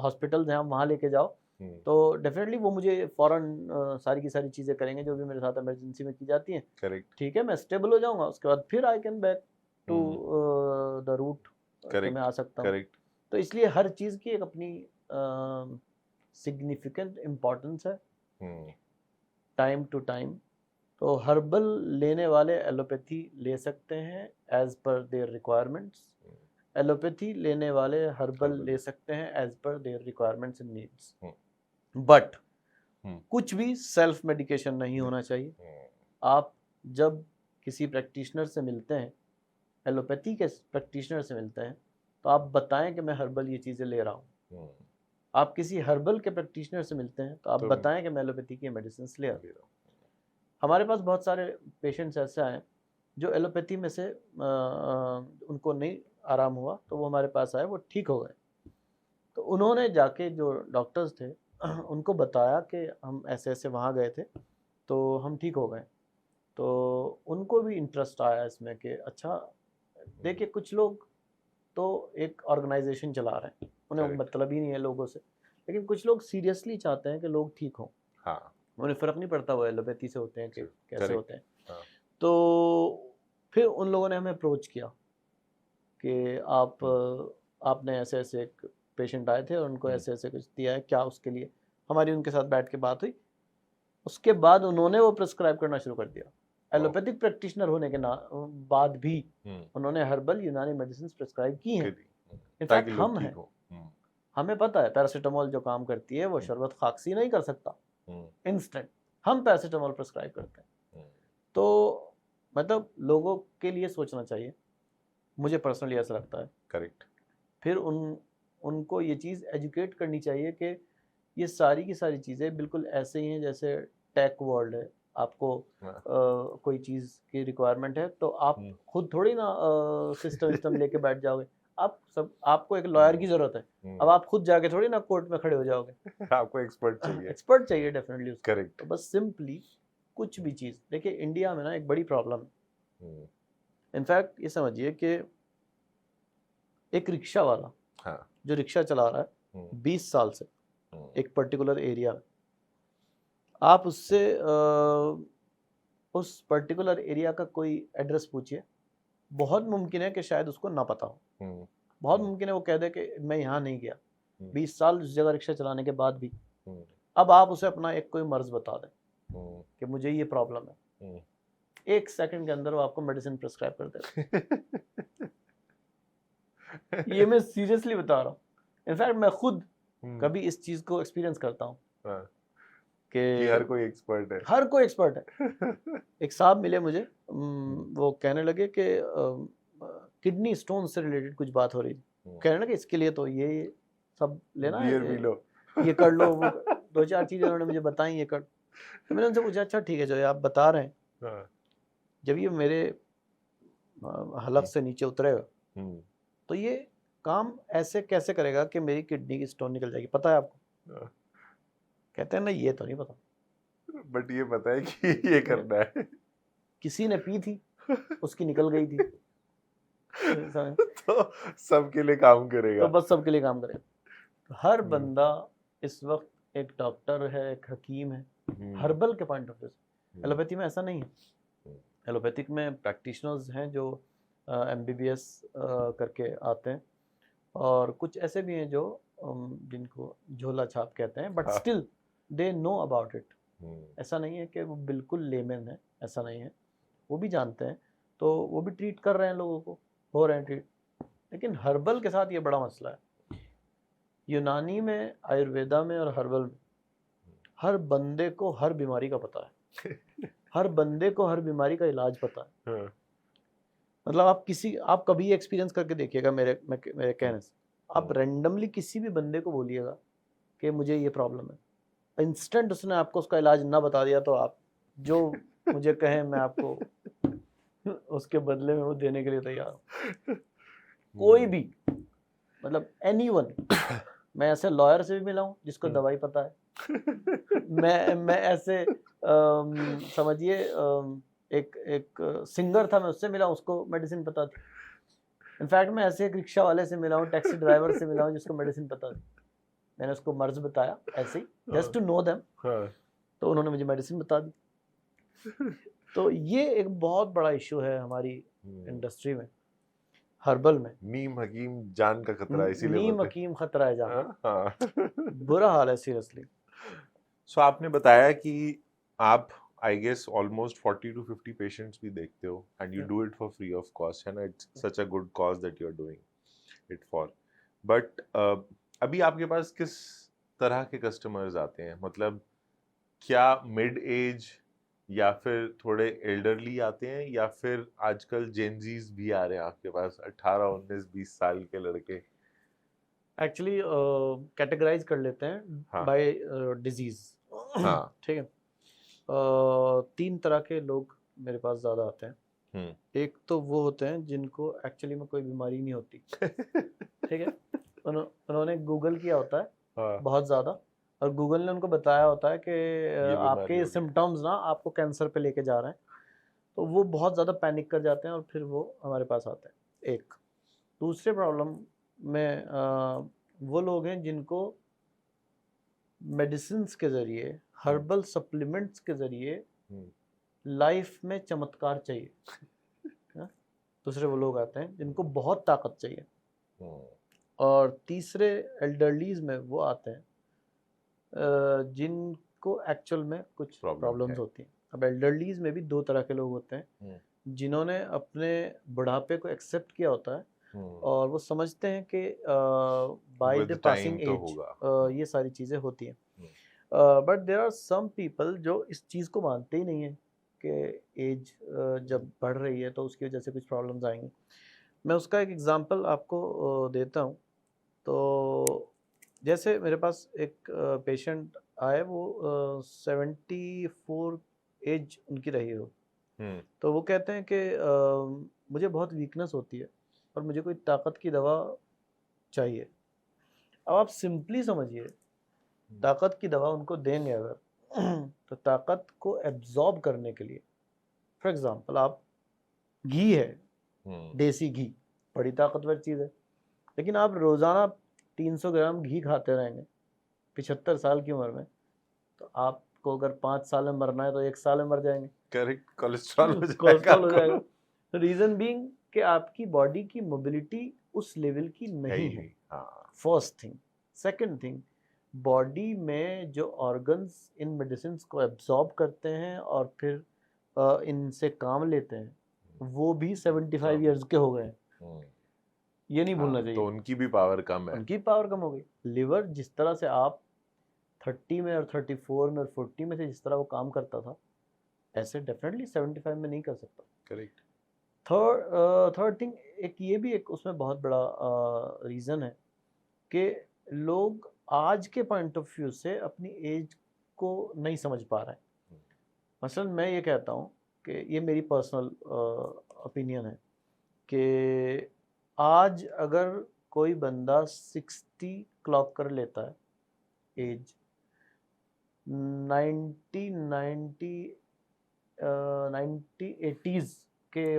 हॉस्पिटल्स हैं, वहाँ लेके जाओ, तो डेफिनेटली वो मुझे फौरन सारी की सारी चीज़ें करेंगे जो भी मेरे साथ इमरजेंसी में की जाती हैं, करेक्ट, ठीक है, मैं स्टेबल हो जाऊंगा, उसके बाद फिर I can back to the route कि मैं आ सकता हूँ। करेक्ट, तो इसलिए हर चीज़ की एक अपनी सिग्निफिकेंट इम्पोर्टेंस है, टाइम टू टाइम। तो हर्बल लेने वाले एलोपैथी ले सकते हैं एज पर देयर रिक्वायरमेंट्स, एलोपैथी लेने वाले हर्बल ले सकते हैं एज पर their requirements and needs, but कुछ भी सेल्फ मेडिकेशन नहीं होना चाहिए। आप जब किसी प्रैक्टिशनर से मिलते हैं, एलोपैथी के प्रैक्टिशनर से मिलते हैं, तो आप बताएं कि मैं हर्बल ये चीज़ें ले रहा हूँ। आप किसी हर्बल के प्रैक्टिशनर से मिलते हैं तो आप बताएं कि मैं एलोपैथी की मेडिसिन ले रहा हूँ। हमारे पास बहुत सारे पेशेंट्स ऐसे आए जो एलोपैथी में से उनको नहीं आराम हुआ, तो वो हमारे पास आए, वो ठीक हो गए, तो उन्होंने जाके जो डॉक्टर्स थे उनको बताया कि हम ऐसे ऐसे वहाँ गए थे तो हम ठीक हो गए, तो उनको भी इंटरेस्ट आया इसमें कि अच्छा, देखिए कुछ लोग तो एक ऑर्गेनाइजेशन चला रहे हैं, उन्हें मतलब ही नहीं है लोगों से, लेकिन कुछ लोग सीरियसली चाहते हैं कि लोग ठीक हों, हाँ, उन्हें फ़र्क नहीं पड़ता वो एलोपैथी से होते हैं कि कैसे होते हैं। हाँ, तो फिर उन लोगों ने हमें अप्रोच किया कि आपने ऐसे ऐसे एक पेशेंट आए थे और उनको ऐसे ऐसे कुछ दिया है, क्या उसके लिए, हमारी उनके साथ बैठ के बात हुई, उसके बाद उन्होंने वो प्रिस्क्राइब करना शुरू कर दिया। एलोपैथिक प्रैक्टिशनर होने के बाद भी उन्होंने हर्बल यूनानी मेडिसिन प्रिस्क्राइब की हैं। इनफैक्ट हम हैं, हमें पता है पैरासीटामोल जो काम करती है वो शरबत खाकसी नहीं कर सकता इंस्टेंट, हम पैरासीटामोल प्रिस्क्राइब करते हैं। तो मतलब लोगों के लिए सोचना चाहिए, मुझे पर्सनली ऐसा लगता है। करेक्ट, फिर उनको ये चीज़ एजुकेट करनी चाहिए कि ये सारी की सारी चीज़ें बिल्कुल ऐसे ही हैं जैसे टेक वर्ल्ड है, आपको कोई चीज़ की रिक्वायरमेंट है तो आप खुद थोड़ी ना सिस्टम लेके बैठ जाओगे, आपको एक लॉयर की ज़रूरत है, अब आप खुद जाके थोड़ी ना कोर्ट में खड़े हो जाओगे, आपको एक्सपर्ट चाहिए, एक्सपर्ट चाहिए डेफिनेटली। करेक्ट, तो बस सिंपली कुछ भी चीज़, देखिए इंडिया में ना एक बड़ी प्रॉब्लम है, इनफैक्ट ये समझिए कि एक रिक्शा वाला, हाँ, जो रिक्शा चला रहा है 20 साल से एक पर्टिकुलर एरिया में, आप उससे उस पर्टिकुलर एरिया का कोई एड्रेस पूछिए, बहुत मुमकिन है कि शायद उसको ना पता हो, बहुत मुमकिन है वो कह दे कि मैं यहाँ नहीं गया, 20 साल उस जगह रिक्शा चलाने के बाद भी। अब आप उसे अपना एक कोई मर्ज बता दें कि मुझे ये प्रॉब्लम है, 1 सेकंड के अंदर वो आपको मेडिसिन प्रिस्क्राइब कर देगा। ये मैं सीरियसली बता रहा हूँ, इनफैक्ट मैं खुद कभी इस चीज को एक्सपीरियंस करता हूँ कि हर कोई एक्सपर्ट है, हर कोई एक्सपर्ट है। एक साहब मिले मुझे, वो कहने लगे कि किडनी स्टोन से रिलेटेड कुछ बात हो रही थी, कहने लगे इसके लिए तो ये सब लेना है, बियर पी लो, ये कर लो, वो 2-4 चीजें उन्होंने मुझे बताई, ये कर। तो मैंने उनसे पूछा अच्छा ठीक है जो ये आप बता रहे हैं, जब ये मेरे हलक से नीचे उतरेगा तो ये काम ऐसे कैसे करेगा कि मेरी किडनी की स्टोन निकल जाएगी, पता है आपको? कहते हैं ना ये तो नहीं पता, बट ये पता है कि ये करना है। किसी ने पी थी, उसकी निकल गई थी। तो सबके लिए काम करेगा, तो बस सबके लिए काम करेगा। हर बंदा इस वक्त एक डॉक्टर है, एक हकीम है, हर्बल के पॉइंट ऑफ व्यू से। एलोपैथी में ऐसा नहीं है। एलोपैथिक में प्रैक्टिशनर्स हैं जो MBBS करके आते हैं, और कुछ ऐसे भी हैं जो जिनको झोला छाप कहते हैं, but still they know about it. ऐसा नहीं है कि वो बिल्कुल लेमन है, ऐसा नहीं है, वो भी जानते हैं, तो वो भी ट्रीट कर रहे हैं लोगों को, हो रहे हैं ट्रीट। लेकिन हर्बल के साथ ये बड़ा मसला है। यूनानी में, आयुर्वेदा में और हर्बल में हर बंदे को हर बीमारी का पता है। हर बंदे को हर बीमारी का इलाज पता है। मतलब आप कभी एक्सपीरियंस करके देखिएगा मेरे कहने से, आप रैंडमली किसी भी बंदे को बोलिएगा कि मुझे ये प्रॉब्लम है, इंस्टेंट उसने आपको उसका इलाज ना बता दिया तो आप जो मुझे कहें मैं आपको उसके बदले में वो देने के लिए तैयार हूँ। कोई भी, मतलब एनीवन। मैं ऐसे लॉयर से भी मिला हूँ जिसको दवाई पता है। मैं ऐसे समझिए एक सिंगर था, मैं उससे मिला, उसको मेडिसिन पता थी। इनफैक्ट मैं ऐसे एक रिक्शा वाले से मिला हूँ, टैक्सी ड्राइवर से मिला हूँ जिसको मेडिसिन पता थी। मैंने उसको मर्ज बताया ऐसे ही, जस्ट टू नो देम, तो उन्होंने मुझे मेडिसिन बता दी। तो ये एक बहुत बड़ा इशू है हमारी इंडस्ट्री में, हर्बल में। नीम हकीम जान का खतरा, इसीलिए नीम हकीम खतरा है जान। बुरा हाल है सीरियसली। सो आपने बताया कि आप I guess almost 40 to 50 patients भी देखते हो, and you do it for free of cost, है ना? It's such a good cause that you are doing it for. But अभी आपके पास किस तरह के कस्टमर्स आते हैं? मतलब क्या मिड एज या फिर थोड़े एल्डरली आते हैं, या फिर आजकल जेनजीज भी आ रहे हैं आपके पास, 18, 19, 20 साल के लड़के? एक्चुअली कैटेगराइज कर लेते हैं बाय डिजीज। हाँ, ठीक है। 3 तरह के लोग मेरे पास ज़्यादा आते हैं। एक तो वो होते हैं जिनको एक्चुअली में कोई बीमारी नहीं होती। ठीक है, उन्होंने गूगल किया होता है बहुत ज़्यादा, और गूगल ने उनको बताया होता है कि आपके सिम्टम्स ना आपको कैंसर पे लेके जा रहे हैं, तो वो बहुत ज़्यादा पैनिक कर जाते हैं और फिर वो हमारे पास आते हैं। एक दूसरे प्रॉब्लम में वो लोग हैं जिनको मेडिसिन्स के ज़रिए, हर्बल सप्लीमेंट्स के ज़रिए लाइफ में चमत्कार चाहिए। दूसरे वो लोग आते हैं जिनको बहुत ताकत चाहिए। और तीसरे एल्डरलीज में वो आते हैं जिनको एक्चुअल में कुछ प्रॉब्लम्स होती हैं। अब एल्डरलीज में भी 2 तरह के लोग होते हैं, जिन्होंने अपने बुढ़ापे को एक्सेप्ट किया होता है और वो समझते हैं कि बाय द पासिंग एज ये सारी चीज़ें होती हैं। But there are some people जो इस चीज़ को मानते ही नहीं है कि एज जब बढ़ रही है तो उसकी वजह से कुछ प्रॉब्लम्स आएंगी। मैं उसका एक एग्जांपल आपको देता हूँ। तो जैसे मेरे पास एक पेशेंट आए, वो 74 एज उनकी रही हो, तो वो कहते हैं कि मुझे बहुत वीकनेस होती है और मुझे कोई ताकत की दवा चाहिए। अब आप सिंपली समझिए, ताकत की दवा उनको देंगे अगर तो ताकत को एब्जॉर्ब करने के लिए, फॉर एग्जांपल आप घी है, देसी घी बड़ी ताकतवर चीज़ है, लेकिन आप रोज़ाना 300 ग्राम घी खाते रहेंगे 75 साल की उम्र में, तो आपको अगर 5 साल में मरना है तो 1 साल में मर जाएंगे। करेक्ट, कोलेस्ट्रॉल हो जाएगा। रीजन बीइंग कि आपकी बॉडी की मोबिलिटी उस लेवल की है नहीं ही है, नहीं। हाँ first thing. Second thing, body में जो ऑर्गन्स इन मेडिसिन को एब्जॉर्ब करते हैं और फिर इनसे काम लेते हैं, वो भी 75 ईयर्स के हो गए हैं, हम्म, ये नहीं भूलना हाँ, चाहिए। तो उनकी भी पावर कम है। उनकी पावर कम हो गई। लिवर जिस तरह से आप 30 में और 34 में और 40 में से जिस तरह वो काम करता था, ऐसे डेफिनेटली 75 में नहीं कर सकता। करेक्ट। थर्ड थिंग, एक ये भी एक उसमें बहुत बड़ा रीज़न है कि लोग आज के पॉइंट ऑफ व्यू से अपनी एज को नहीं समझ पा रहे हैं। मसलन मैं ये कहता हूँ कि ये मेरी पर्सनल ओपिनियन है कि आज अगर कोई बंदा 60 क्लॉक कर लेता है एज, 80s के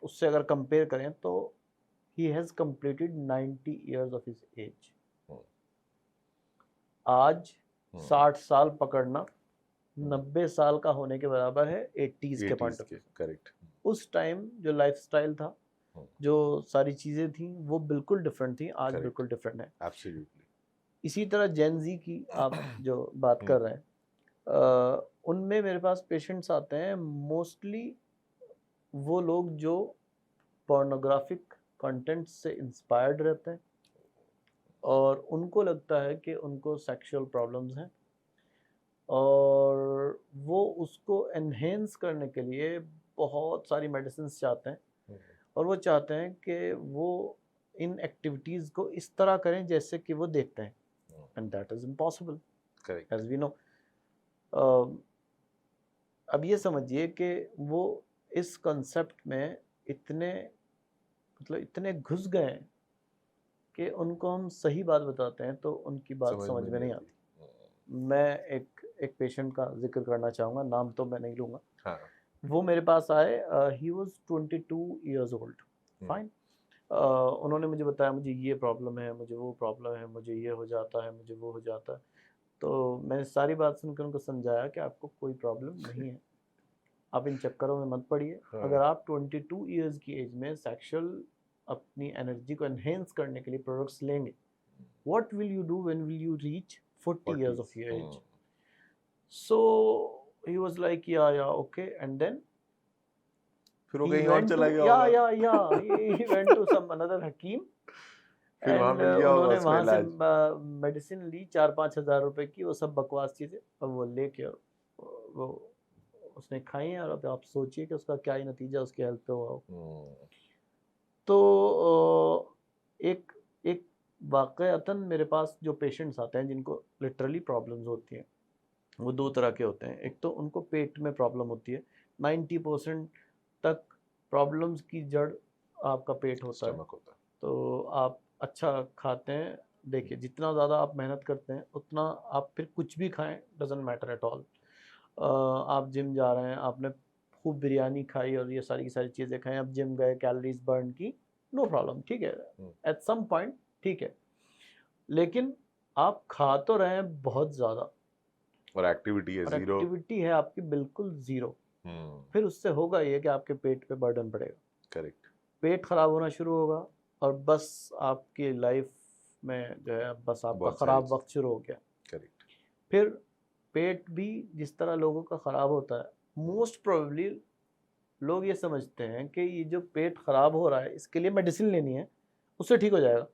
उससे अगर कंपेयर करें तो he has completed 90 years of his age. आज 60 साल पकड़ना 90 साल का होने के बराबर है 80s के पॉइंट ऑफ व्यू। करेक्ट। उस टाइम जो लाइफस्टाइल था, जो सारी चीज़ें थी, वो बिल्कुल डिफरेंट थी, आज Correct. बिल्कुल डिफरेंट है। एब्सोल्युटली। इसी तरह जेन जी की आप जो बात कर रहे हैं, उनमें मेरे पास पेशेंट्स आते हैं, मोस्टली वो लोग जो पोर्नोग्राफिक कंटेंट से इंस्पायर्ड रहते हैं और उनको लगता है कि उनको सेक्सुअल प्रॉब्लम्स हैं और वो उसको एनहेंस करने के लिए बहुत सारी मेडिसिन चाहते हैं और वो चाहते हैं कि वो इन एक्टिविटीज़ को इस तरह करें जैसे कि वो देखते हैं, and that is impossible correct. As we know. अब ये समझिए कि वो इस कंसेप्ट में इतने इतने घुस गए हैं कि उनको हम सही बात बताते हैं तो उनकी बात समझ में नहीं आती। मैं एक पेशेंट का जिक्र करना चाहूँगा, नाम तो मैं नहीं लूँगा। हाँ। वो मेरे पास आए, he was 22 years old, fine. उन्होंने मुझे बताया मुझे ये प्रॉब्लम है, मुझे वो प्रॉब्लम है, मुझे ये हो जाता है, मुझे वो हो जाता है। तो मैंने सारी बात सुनकर उनको समझाया कि आपको कोई प्रॉब्लम नहीं है, आप इन चक्करों में मत पड़िए। अगर आप 22 इयर्स की एज में सेक्सुअल अपनी एनर्जी को एनहेंस करने के लिए प्रोडक्ट्स लेंगे, what will you do when will you reach 40 years of your age? So he was like या ओके, एंड देन फिर वो he कहीं और went चला to गया होगा। he went to some another हकीम फिर वहां एंड मिल गया होगा उन्होंने उसको वहां से इलाज। मेडिसिन ली 4-5 हज़ार रुपए की, वो सब बकवास चीज़ें, और वो लेके वो उसने खाई हैं, और अब आप सोचिए कि उसका क्या ही नतीजा उसकी हेल्थ पे हुआ हो। तो एक एक वाकईतन मेरे पास जो पेशेंट्स आते हैं जिनको लिटरली प्रॉब्लम्स होती हैं, वो दो तरह के होते हैं। एक तो उनको पेट में प्रॉब्लम होती है, 90% तक प्रॉब्लम्स की जड़ आपका पेट होता है। स्टमक होता है। तो आप अच्छा खाते हैं, देखिए जितना ज़्यादा आप मेहनत करते हैं उतना आप फिर कुछ भी खाएं, डजेंट मैटर एट ऑल। आप जिम जा रहे हैं, आपने खूब बिरयानी खाई और ये सारी की सारी चीज़ें खाई, आप जिम गए, कैलोरीज बर्न की, नो प्रॉब्लम, ठीक है, एट सम पॉइंट ठीक है। लेकिन आप खा तो रहे हैं बहुत ज़्यादा और एक्टिविटी है और जीरो। एक्टिविटी है आपकी बिल्कुल ज़ीरो, फिर उससे होगा ये कि आपके पेट पे बर्डन पड़ेगा, करेक्ट। पेट खराब होना शुरू होगा और बस आपकी लाइफ में जो है बस आपका बहुत सारी ख़राब वक्त शुरू हो गया। करेक्ट। फिर पेट भी जिस तरह लोगों का ख़राब होता है, मोस्ट प्रोबेबली लोग ये समझते हैं कि ये जो पेट ख़राब हो रहा है इसके लिए मेडिसिन लेनी है, उससे ठीक हो जाएगा,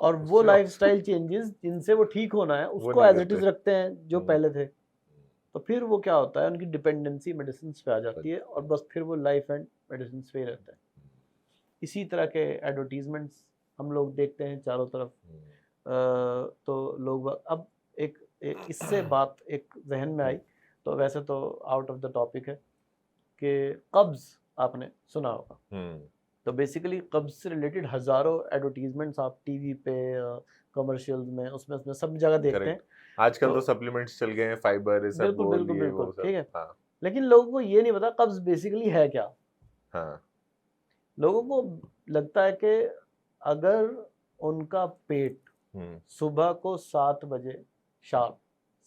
और वो उससे- लाइफस्टाइल चेंजेस जिनसे वो ठीक होना है उसको नहीं एज इट इज़ करते। रखते हैं जो पहले थे। तो फिर वो क्या होता है, उनकी डिपेंडेंसी मेडिसिन पे आ जाती है और बस फिर वो लाइफ एंड मेडिसिन पे ही रहते हैं। इसी तरह के एडवर्टीजमेंट्स हम लोग देखते हैं चारों तरफ। तो लोग अब इससे बात एक जहन में आई, तो वैसे तो आउट ऑफ द टॉपिक है कि कब्ज़ आपने सुना होगा। तो बेसिकली कब्ज़ से रिलेटेड हज़ारों एडवर्टीजमेंट्स आप टीवी पे, कमर्शियल्स में, उसमें सब जगह देखते हैं। आजकल तो सप्लीमेंट्स चल गए हैं, फाइबर ये सब बिल्कुल बोल बिल्कुल दिए बिल्कुल, वो सब। ठीक है। हाँ। लेकिन लोगों को ये नहीं पता कब्ज़ बेसिकली है क्या। हाँ। लोगों को लगता है कि अगर उनका पेट सुबह को 7 बजे शार्प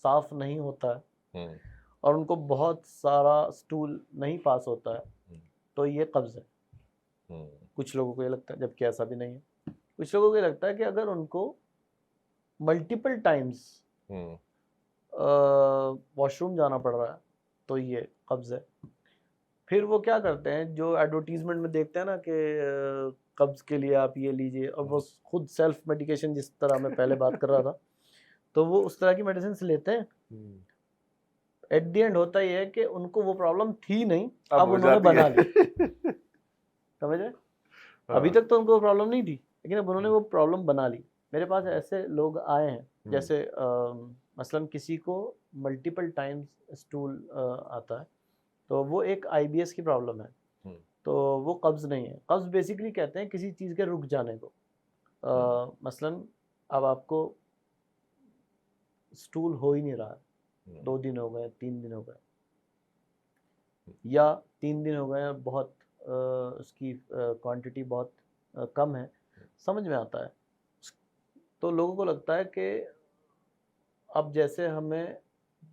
साफ नहीं होता है और उनको बहुत सारा स्टूल नहीं पास होता है तो ये कब्ज़ है। कुछ लोगों को ये लगता है, जबकि ऐसा भी नहीं है। कुछ लोगों को ये लगता है कि अगर उनको मल्टीपल टाइम्स वॉशरूम जाना पड़ रहा है तो ये कब्ज है। फिर वो क्या करते हैं, जो एडवर्टीजमेंट में देखते हैं ना कि कब्ज के लिए आप ये लीजिए, और वो खुद सेल्फ मेडिकेशन, जिस तरह मैं पहले बात कर रहा था, तो वो उस तरह की मेडिसिन लेते हैं। एट द एंड होता ही है कि उनको वो प्रॉब्लम थी नहीं, अब उन्होंने बना ली। समझ रहे? अभी तक तो उनको प्रॉब्लम नहीं थी, लेकिन अब उन्होंने वो प्रॉब्लम बना ली। मेरे पास ऐसे लोग आए हैं, जैसे मसलन किसी को मल्टीपल टाइम्स स्टूल आता है, तो वो एक आईबीएस की प्रॉब्लम है, तो वो कब्ज नहीं है। कब्ज बेसिकली कहते हैं किसी चीज़ के रुक जाने को। मसलन अब आपको स्टूल हो ही नहीं रहा है, 2 दिन हो गए, 3 दिन हो गए, या 3 दिन हो गए, बहुत उसकी क्वांटिटी बहुत कम है, समझ में आता है। तो लोगों को लगता है कि अब जैसे हमें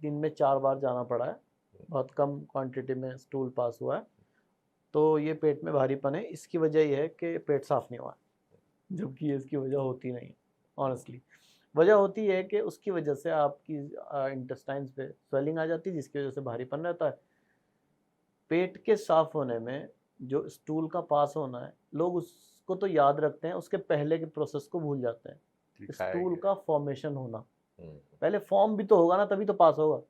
दिन में 4 बार जाना पड़ा है, बहुत कम क्वांटिटी में स्टूल पास हुआ है, तो ये पेट में भारीपन है, इसकी वजह ये है कि पेट साफ नहीं हुआ है, जबकि इसकी वजह होती नहीं। ऑनेस्टली वजह होती है कि उसकी वजह से आपकी इंटेस्टाइन्स पे स्वेलिंग आ जाती है, जिसकी वजह से भारीपन रहता है। पेट के साफ होने में जो स्टूल का पास होना है, लोग उसको तो याद रखते हैं, उसके पहले के प्रोसेस को भूल जाते हैं। स्टूल का फॉर्मेशन होना, पहले फॉर्म भी तो होगा ना, तभी तो पास होगा।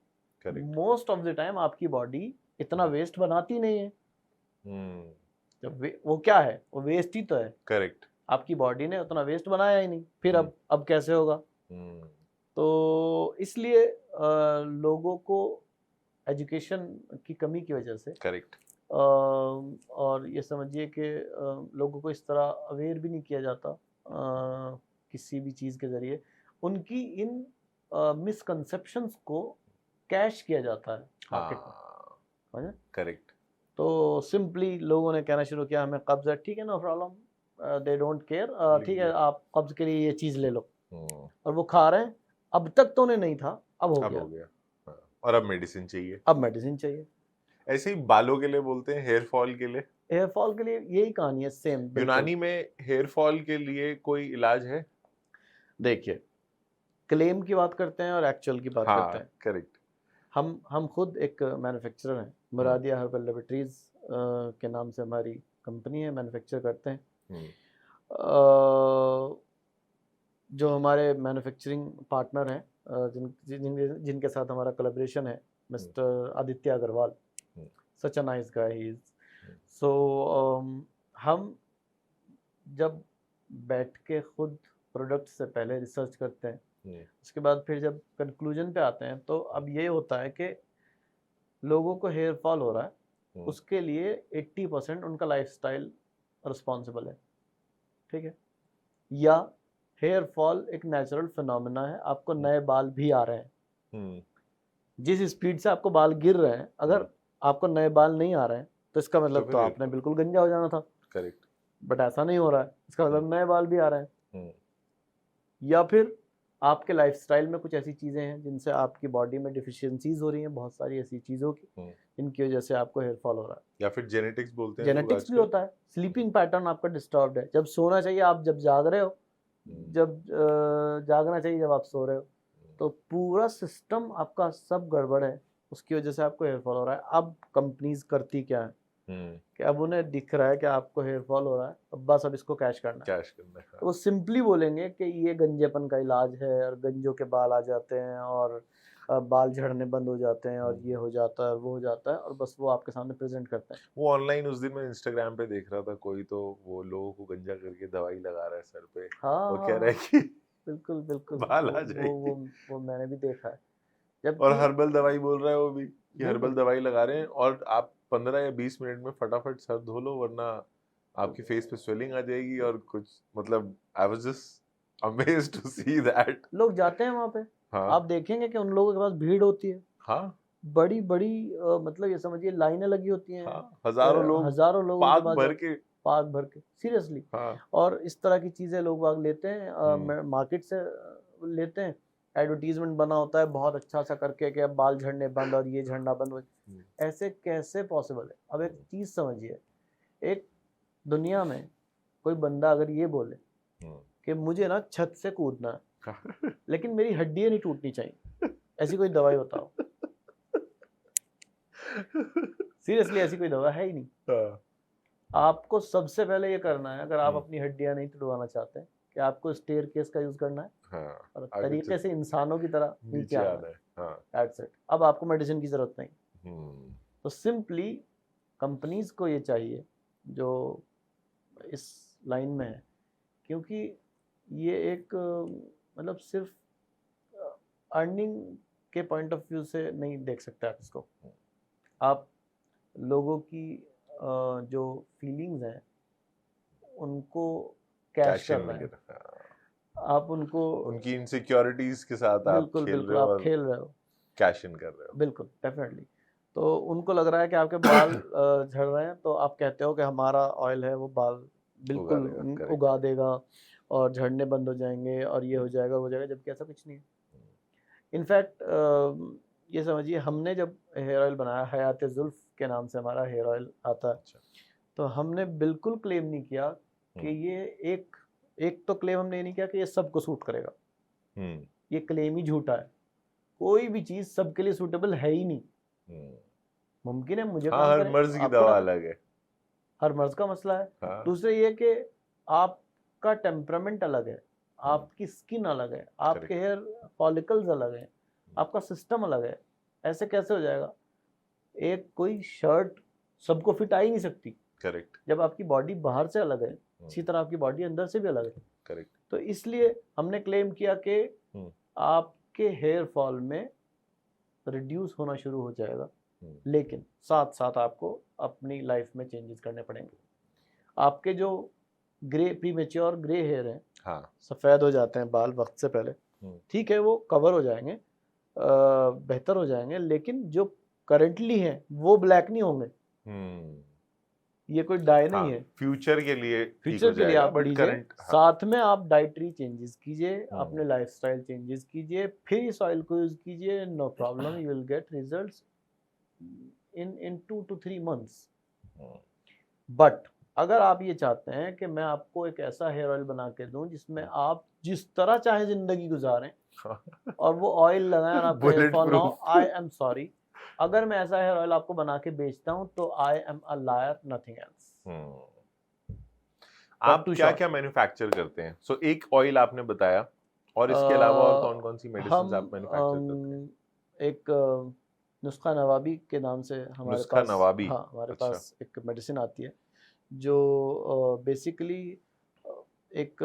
मोस्ट ऑफ द टाइम आपकी बॉडी इतना वेस्ट बनाती नहीं है। जब वो क्या है, वो वेस्ट ही तो है। करेक्ट। आपकी बॉडी ने उतना वेस्ट बनाया ही नहीं, फिर अब कैसे होगा? तो इसलिए लोगों को एजुकेशन की कमी की वजह से, करेक्ट, और ये समझिए कि लोगों को इस तरह अवेयर भी नहीं किया जाता किसी भी चीज़ के ज़रिए। उनकी इन मिसकंसेप्शंस को कैश किया जाता है मार्केट में। करेक्ट। तो सिंपली लोगों ने कहना शुरू किया, हमें कब्ज है, ठीक है, no problem, they don't care, ठीक है, आप कब्ज के लिए ये चीज़ ले लो, और वो खा रहे हैं। अब तक तो उन्हें नहीं था, अब हो गया। और अब मेडिसिन चाहिए, अब मेडिसिन चाहिए। ऐसे ही बालों के लिए बोलते हैं, हेयर फॉल के लिए। हेयर फॉल के लिए यही कहानी है, सेम। यूनानी में हेयर फॉल के लिए कोई इलाज है? देखिए, क्लेम की बात करते हैं और एक्चुअल की बात करते हैं। करेक्ट। हम खुद एक मैन्युफैक्चरर हैं, मुरादिया हर्बल लैबोरेटरीज के नाम से हमारी कंपनी है, मैन्युफैक्चर करते हैं। जो हमारे मैन्युफैक्चरिंग पार्टनर हैं, जिनके साथ हमारा कोलैबोरेशन है, mister Aditya Agarwal, such a nice guy he is. So हम जब बैठ के खुद प्रोडक्ट से पहले रिसर्च करते हैं, उसके बाद फिर जब कंक्लूजन पे आते हैं, तो अब ये होता है कि लोगों को हेयर फॉल हो रहा है, उसके लिए 80% उनका लाइफस्टाइल रिस्पॉन्सिबल है, ठीक है, या हेयर फॉल एक नेचुरल फिनोमेना है, आपको नए बाल भी आ रहे हैं। जिस स्पीड से आपको बाल गिर रहे हैं, अगर आपको नए बाल नहीं आ रहे हैं, तो इसका मतलब तो आपने बिल्कुल गंजा हो जाना था। करेक्ट। बट ऐसा नहीं हो रहा है, इसका मतलब नए बाल भी आ रहे हैं। या फिर आपके लाइफस्टाइल में कुछ ऐसी चीज़ें हैं जिनसे आपकी बॉडी में डिफिशियंसीज हो रही हैं, बहुत सारी ऐसी चीज़ों की, इनकी वजह से आपको हेयर फॉल हो रहा है। या फिर जेनेटिक्स बोलते हैं, जेनेटिक्स भी होता है। स्लीपिंग पैटर्न आपका डिस्टर्ब्ड है, जब सोना चाहिए आप जब जाग रहे हो, जब जागना चाहिए जब आप सो रहे हो, तो पूरा सिस्टम आपका सब गड़बड़ है, उसकी वजह से आपको हेयर फॉल हो रहा है। अब कंपनीज करती क्या है कि अब उन्हें दिख रहा है कि आपको हेयर फॉल हो रहा है, अब बस अब इसको कैश करना है। तो वो सिंपली बोलेंगे कि ये गंजेपन का इलाज है, और गंजों के बाल आ जाते हैं, और बाल झड़ने बंद हो जाते हैं, और ये हो जाता है, वो हो जाता है, और बस वो आपके सामने प्रेजेंट करते हैं। वो ऑनलाइन उस दिन मैं इंस्टाग्राम पे देख रहा था, कोई तो वो लोगों को गंजा करके दवाई लगा रहा है सर पे। वो कह रहा है कि बिल्कुल बिल्कुल बाल आ जाएंगे। वो मैंने भी देखा है। और हर्बल दवाई बोल रहा है वो भी, कि हर्बल दवाई लगा रहे हैं, और आप 15 या 20 मिनट में फटाफट सर धो लो, वरना आपकी फेस पे स्वेलिंग आ जाएगी, और कुछ मतलब I was just amazed to see that. लोग जाते हैं वहाँ पे। हाँ। आप देखेंगे कि उन लोगों के पास भीड़ होती है। हाँ, बड़ी बड़ी मतलब ये समझिए लाइनें लगी होती हैं। हाँ, हजारों लोग पाक भर के सीरियसली। हाँ। और इस तरह की चीजें लोग बाग लेते हैं, मार्केट से लेते हैं, एडवर्टीजमेंट बना होता है बहुत अच्छा सा करके कि अब बाल झड़ने बंद और ये झड़ना बंद हो। ऐसे कैसे पॉसिबल है? अब एक चीज समझिए, एक दुनिया में कोई बंदा अगर ये बोले हम्म। कि मुझे ना छत से कूदना है लेकिन मेरी हड्डियां नहीं टूटनी चाहिए, ऐसी कोई दवाई बताओ। सीरियसली ऐसी कोई दवा है ही नहीं। हाँ, आपको सबसे पहले ये करना है, अगर आप हम्म। अपनी हड्डियां नहीं तुड़वाना चाहते हैं, कि आपको स्टेयरकेस का यूज करना है हाँ, और आगे तरीके से इंसानों की तरह नीचे नीचे आना आना है। है। हाँ। That's it। अब आपको मेडिसिन की जरूरत नहीं। हम्म। तो सिंपली कंपनीज को ये चाहिए जो इस लाइन में है, क्योंकि ये एक मतलब सिर्फ अर्निंग के पॉइंट ऑफ व्यू से नहीं देख सकते आप इसको। आप लोगों की जो फीलिंग्स हैं उनको कैश कैश कर इन रहे में हैं, आप उनको उनकी इनसिक्योरिटीज के साथ आप बिल्कुल खेल बिल्कुल रहे हो आप और खेल रहे हो, कैश इन कर रहे हो। बिल्कुल डेफिनेटली। तो उनको लग रहा है कि आपके बाल झड़ रहे हैं, तो आप कहते हो कि हमारा ऑयल है वो बाल बिल्कुल उगा देगा, correct। उगा देगा और झड़ने बंद हो जाएंगे और ये हो जाएगा वो हो जाएगा, जबकि ऐसा कुछ नहीं है। इनफैक्ट ये समझिए, हमने जब हेयर ऑयल बनाया, हयात जुल्फ के नाम से हमारा हेयर ऑयल आता है, अच्छा। तो हमने बिल्कुल क्लेम नहीं किया कि ये एक तो क्लेम हमने ये नहीं किया कि ये सबको सूट करेगा। ये क्लेम ही झूठा है। कोई भी चीज सबके लिए सूटेबल है ही नहीं। मुमकिन है मुझे हाँ, काम हर करे, मर्ज की आपको दवा ना, अलग है। हर मर्ज का मसला है। हाँ। दूसरे ये कि आपका टेम्परामेंट अलग है, आपकी स्किन अलग है, आपके हेयर फॉलिकल्स अलग हैं, आपका सिस्टम अलग है। ऐसे कैसे हो जाएगा? एक कोई शर्ट सबको फिट आ ही नहीं सकती। करेक्ट। जब आपकी बॉडी बाहर से अलग है, इसी तरह आपकी बॉडी अंदर से भी अलग है। करेक्ट। तो इसलिए हमने क्लेम किया कि आपके हेयर फॉल में रिड्यूस होना शुरू हो जाएगा, लेकिन साथ साथ आपको अपनी लाइफ में चेंजेस करने पड़ेंगे। आपके जो ग्रे प्रीमेच्योर ग्रे हेयर हैं, हाँ। सफ़ेद हो जाते हैं बाल वक्त से पहले, ठीक है, वो कवर हो जाएंगे, बेहतर हो जाएंगे, लेकिन जो करंटली हैं वो ब्लैक नहीं होंगे। ये कोई डाई नहीं है। फ्यूचर के लिए फ्यूचर के लिए आप लीजिए, करंट। साथ में आप डाइटरी चेंजेस कीजिए, अपने लाइफस्टाइल चेंजेस कीजिए, फिर इस ऑयल को यूज कीजिए, no problem, you will get results in 2 to 3 months। But अगर आप ये चाहते हैं कि मैं आपको एक ऐसा हेयर ऑयल बना के दूं जिसमें आप जिस तरह चाहे जिंदगी गुजारें और वो ऑयल लगाएं और आपका हेयर फॉल ना हो, आई एम सॉरी, अगर मैं ऐसा हेयर ऑयल आपको बना के बेचता हूं तो I am a liar, nothing else. आप क्या क्या मैन्युफैक्चर करते हैं? सो एक ऑयल आपने बताया, और इसके अलावा और कौन कौन सी मेडिसिन आप मैन्युफैक्चर करते हैं? एक नुस्खा नवाबी के नाम से हमारे नुस्खा पास, नवाबी? हाँ, हमारे अच्छा। पास एक मेडिसिन आती है जो बेसिकली एक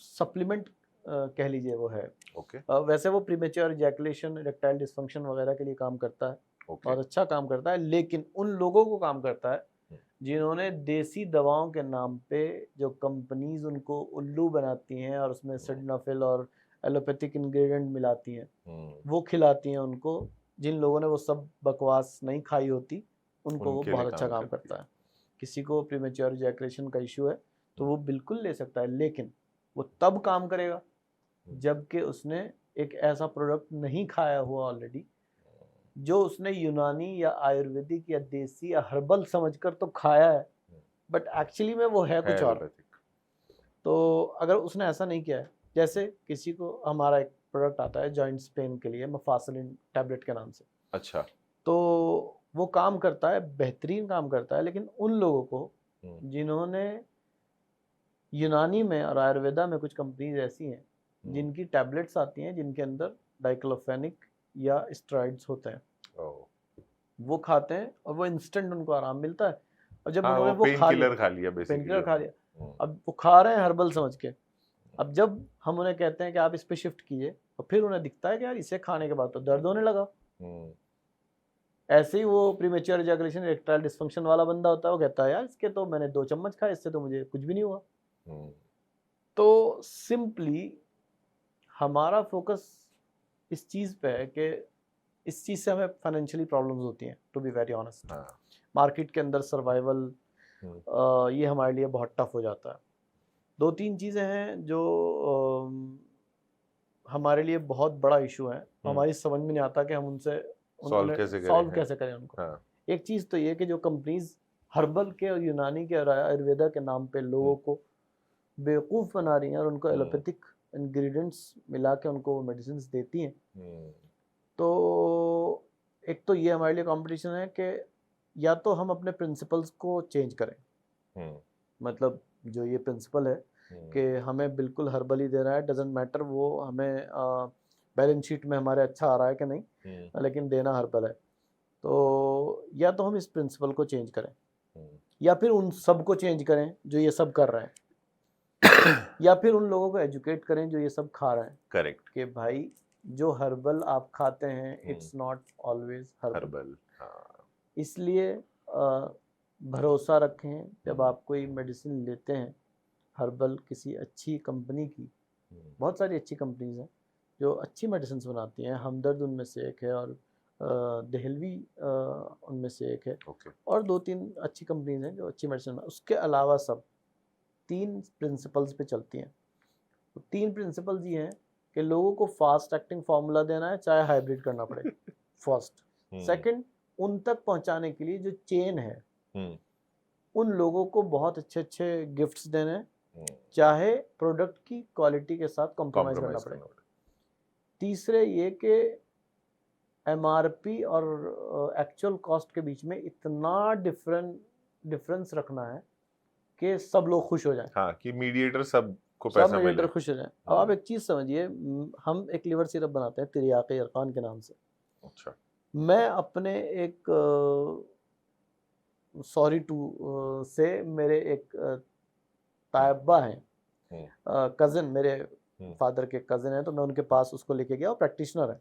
सप्लीमेंट कह लीजिए वो है। ओके। वैसे वो प्रीमेच्योर इजैकुलेशन, इरेक्टाइल डिसफंक्शन वगैरह के लिए काम करता है, बहुत अच्छा काम करता है, लेकिन उन लोगों को काम करता है जिन्होंने देसी दवाओं के नाम पे जो कंपनीज उनको उल्लू बनाती हैं और उसमें सिडनाफिल और एलोपैथिक इंग्रेडिएंट मिलाती हैं, वो खिलाती हैं उनको। जिन लोगों ने वो सब बकवास नहीं खाई होती, उनको वो बहुत अच्छा काम करता है। किसी को प्रीमेच्योर इजैकुलेशन का इशू है तो वो बिल्कुल ले सकता है, लेकिन वो तब काम करेगा जबकि उसने एक ऐसा प्रोडक्ट नहीं खाया हुआ ऑलरेडी, जो उसने यूनानी या आयुर्वेदिक या देसी या हर्बल समझकर तो खाया है, बट एक्चुअली में वो है कुछ और। तो अगर उसने ऐसा नहीं किया है, जैसे किसी को, हमारा एक प्रोडक्ट आता है जॉइंट्स पेन के लिए, मफासलिन टैबलेट के नाम से। अच्छा। तो वो काम करता है, बेहतरीन काम करता है, लेकिन उन लोगों को जिन्होंने यूनानी में और आयुर्वेदा में कुछ कंपनीज ऐसी हैं जिनकी टैबलेट्स आती हैं जिनके अंदर डाइक्लोफेनिक या स्टेरॉइड्स होते हैं, वो खाते हैं और वो इंस्टेंट उनको आराम मिलता है। और जब उन्होंने वो खा लिया, पेन किलर खा लिया, अब वो खा रहे हैं हर्बल समझ के, अब जब हम उन्हें कहते हैं कि आप इस पे शिफ्ट कीजिए, तो फिर उन्हें दिखता है कि यार इसे खाने के बाद तो दर्द होने लगा। ऐसे ही वो प्रीमेच्योर इजैकुलेशन, इरेक्टाइल डिसफंक्शन वाला बंदा होता है, वो कहता है यार इसके तो मैंने 2 चम्मच खाए, इससे तो मुझे कुछ भी नहीं हुआ। तो सिंपली हमारा फोकस इस चीज़ पे है कि इस चीज़ से हमें फाइनेंशियली प्रॉब्लम्स होती हैं, to be very honest. Market के अंदर सर्वाइवल ये हमारे लिए बहुत टफ हो जाता है। 2-3 चीज़ें हैं जो हमारे लिए बहुत बड़ा इशू है, हमारी समझ में नहीं आता कि हम उनसे सॉल्व कैसे करें उनको। एक चीज़ तो ये कि जो कंपनीज हर्बल के और यूनानी के और आयुर्वेदा के नाम पे लोगों को बेवकूफ़ बना रही हैं और उनको एलोपैथिक इंग्रेडिएंट्स मिला के उनको मेडिसिन देती हैं। तो एक तो ये हमारे लिए कंपटीशन है कि या तो हम अपने प्रिंसिपल्स को चेंज करें, मतलब जो ये प्रिंसिपल है कि हमें बिल्कुल हर्बल ही देना है, डजेंट मैटर वो हमें बैलेंस शीट में हमारे अच्छा आ रहा है कि नहीं, लेकिन देना हर्बल है। तो या तो हम इस प्रिंसिपल को चेंज करें या फिर उन सब को चेंज करें जो ये सब कर रहे हैं या फिर उन लोगों को एजुकेट करें जो ये सब खा रहे हैं। करेक्ट। कि भाई जो हर्बल आप खाते हैं इट्स नॉट ऑलवेज हर्बल। इसलिए भरोसा रखें जब आप कोई मेडिसिन लेते हैं हर्बल किसी अच्छी कंपनी की। बहुत सारी अच्छी कंपनीज हैं जो अच्छी मेडिसिन बनाती हैं, हमदर्द उनमें से एक है और देहलवी उनमें से एक है। और 2-3 अच्छी कंपनीज हैं जो अच्छी मेडिसिन। उसके अलावा सब 3 प्रिंसिपल्स पे चलती हैं। तो 3 प्रिंसिपल्स ये हैं कि लोगों को फास्ट एक्टिंग फार्मूला देना है चाहे हाइब्रिड करना पड़े फर्स्ट। सेकंड, उन तक पहुंचाने के लिए जो चेन है उन लोगों को बहुत अच्छे अच्छे गिफ्ट्स देने हैं चाहे प्रोडक्ट की क्वालिटी के साथ कॉम्प्रोमाइज करना पड़े। तीसरे ये कि एमआरपी और एक्चुअल कॉस्ट के बीच में इतना डिफरेंस रखना है कि सब लोग खुश हो जाएं। हाँ, कि मीडिएटर सबको पैसा मिले, मीडिएटर खुश हो जाएं। अब आप एक चीज समझिए, हम एक लिवर सिरप बनाते हैं तिरियाके अरकान के नाम से। अच्छा। मैं अपने एक सॉरी टू से मेरे एक तायब्बा हैं, कज़न, मेरे फादर के कज़न हैं, तो मैं उनके पास उसको लेके गया और प्रैक्टिशनर है।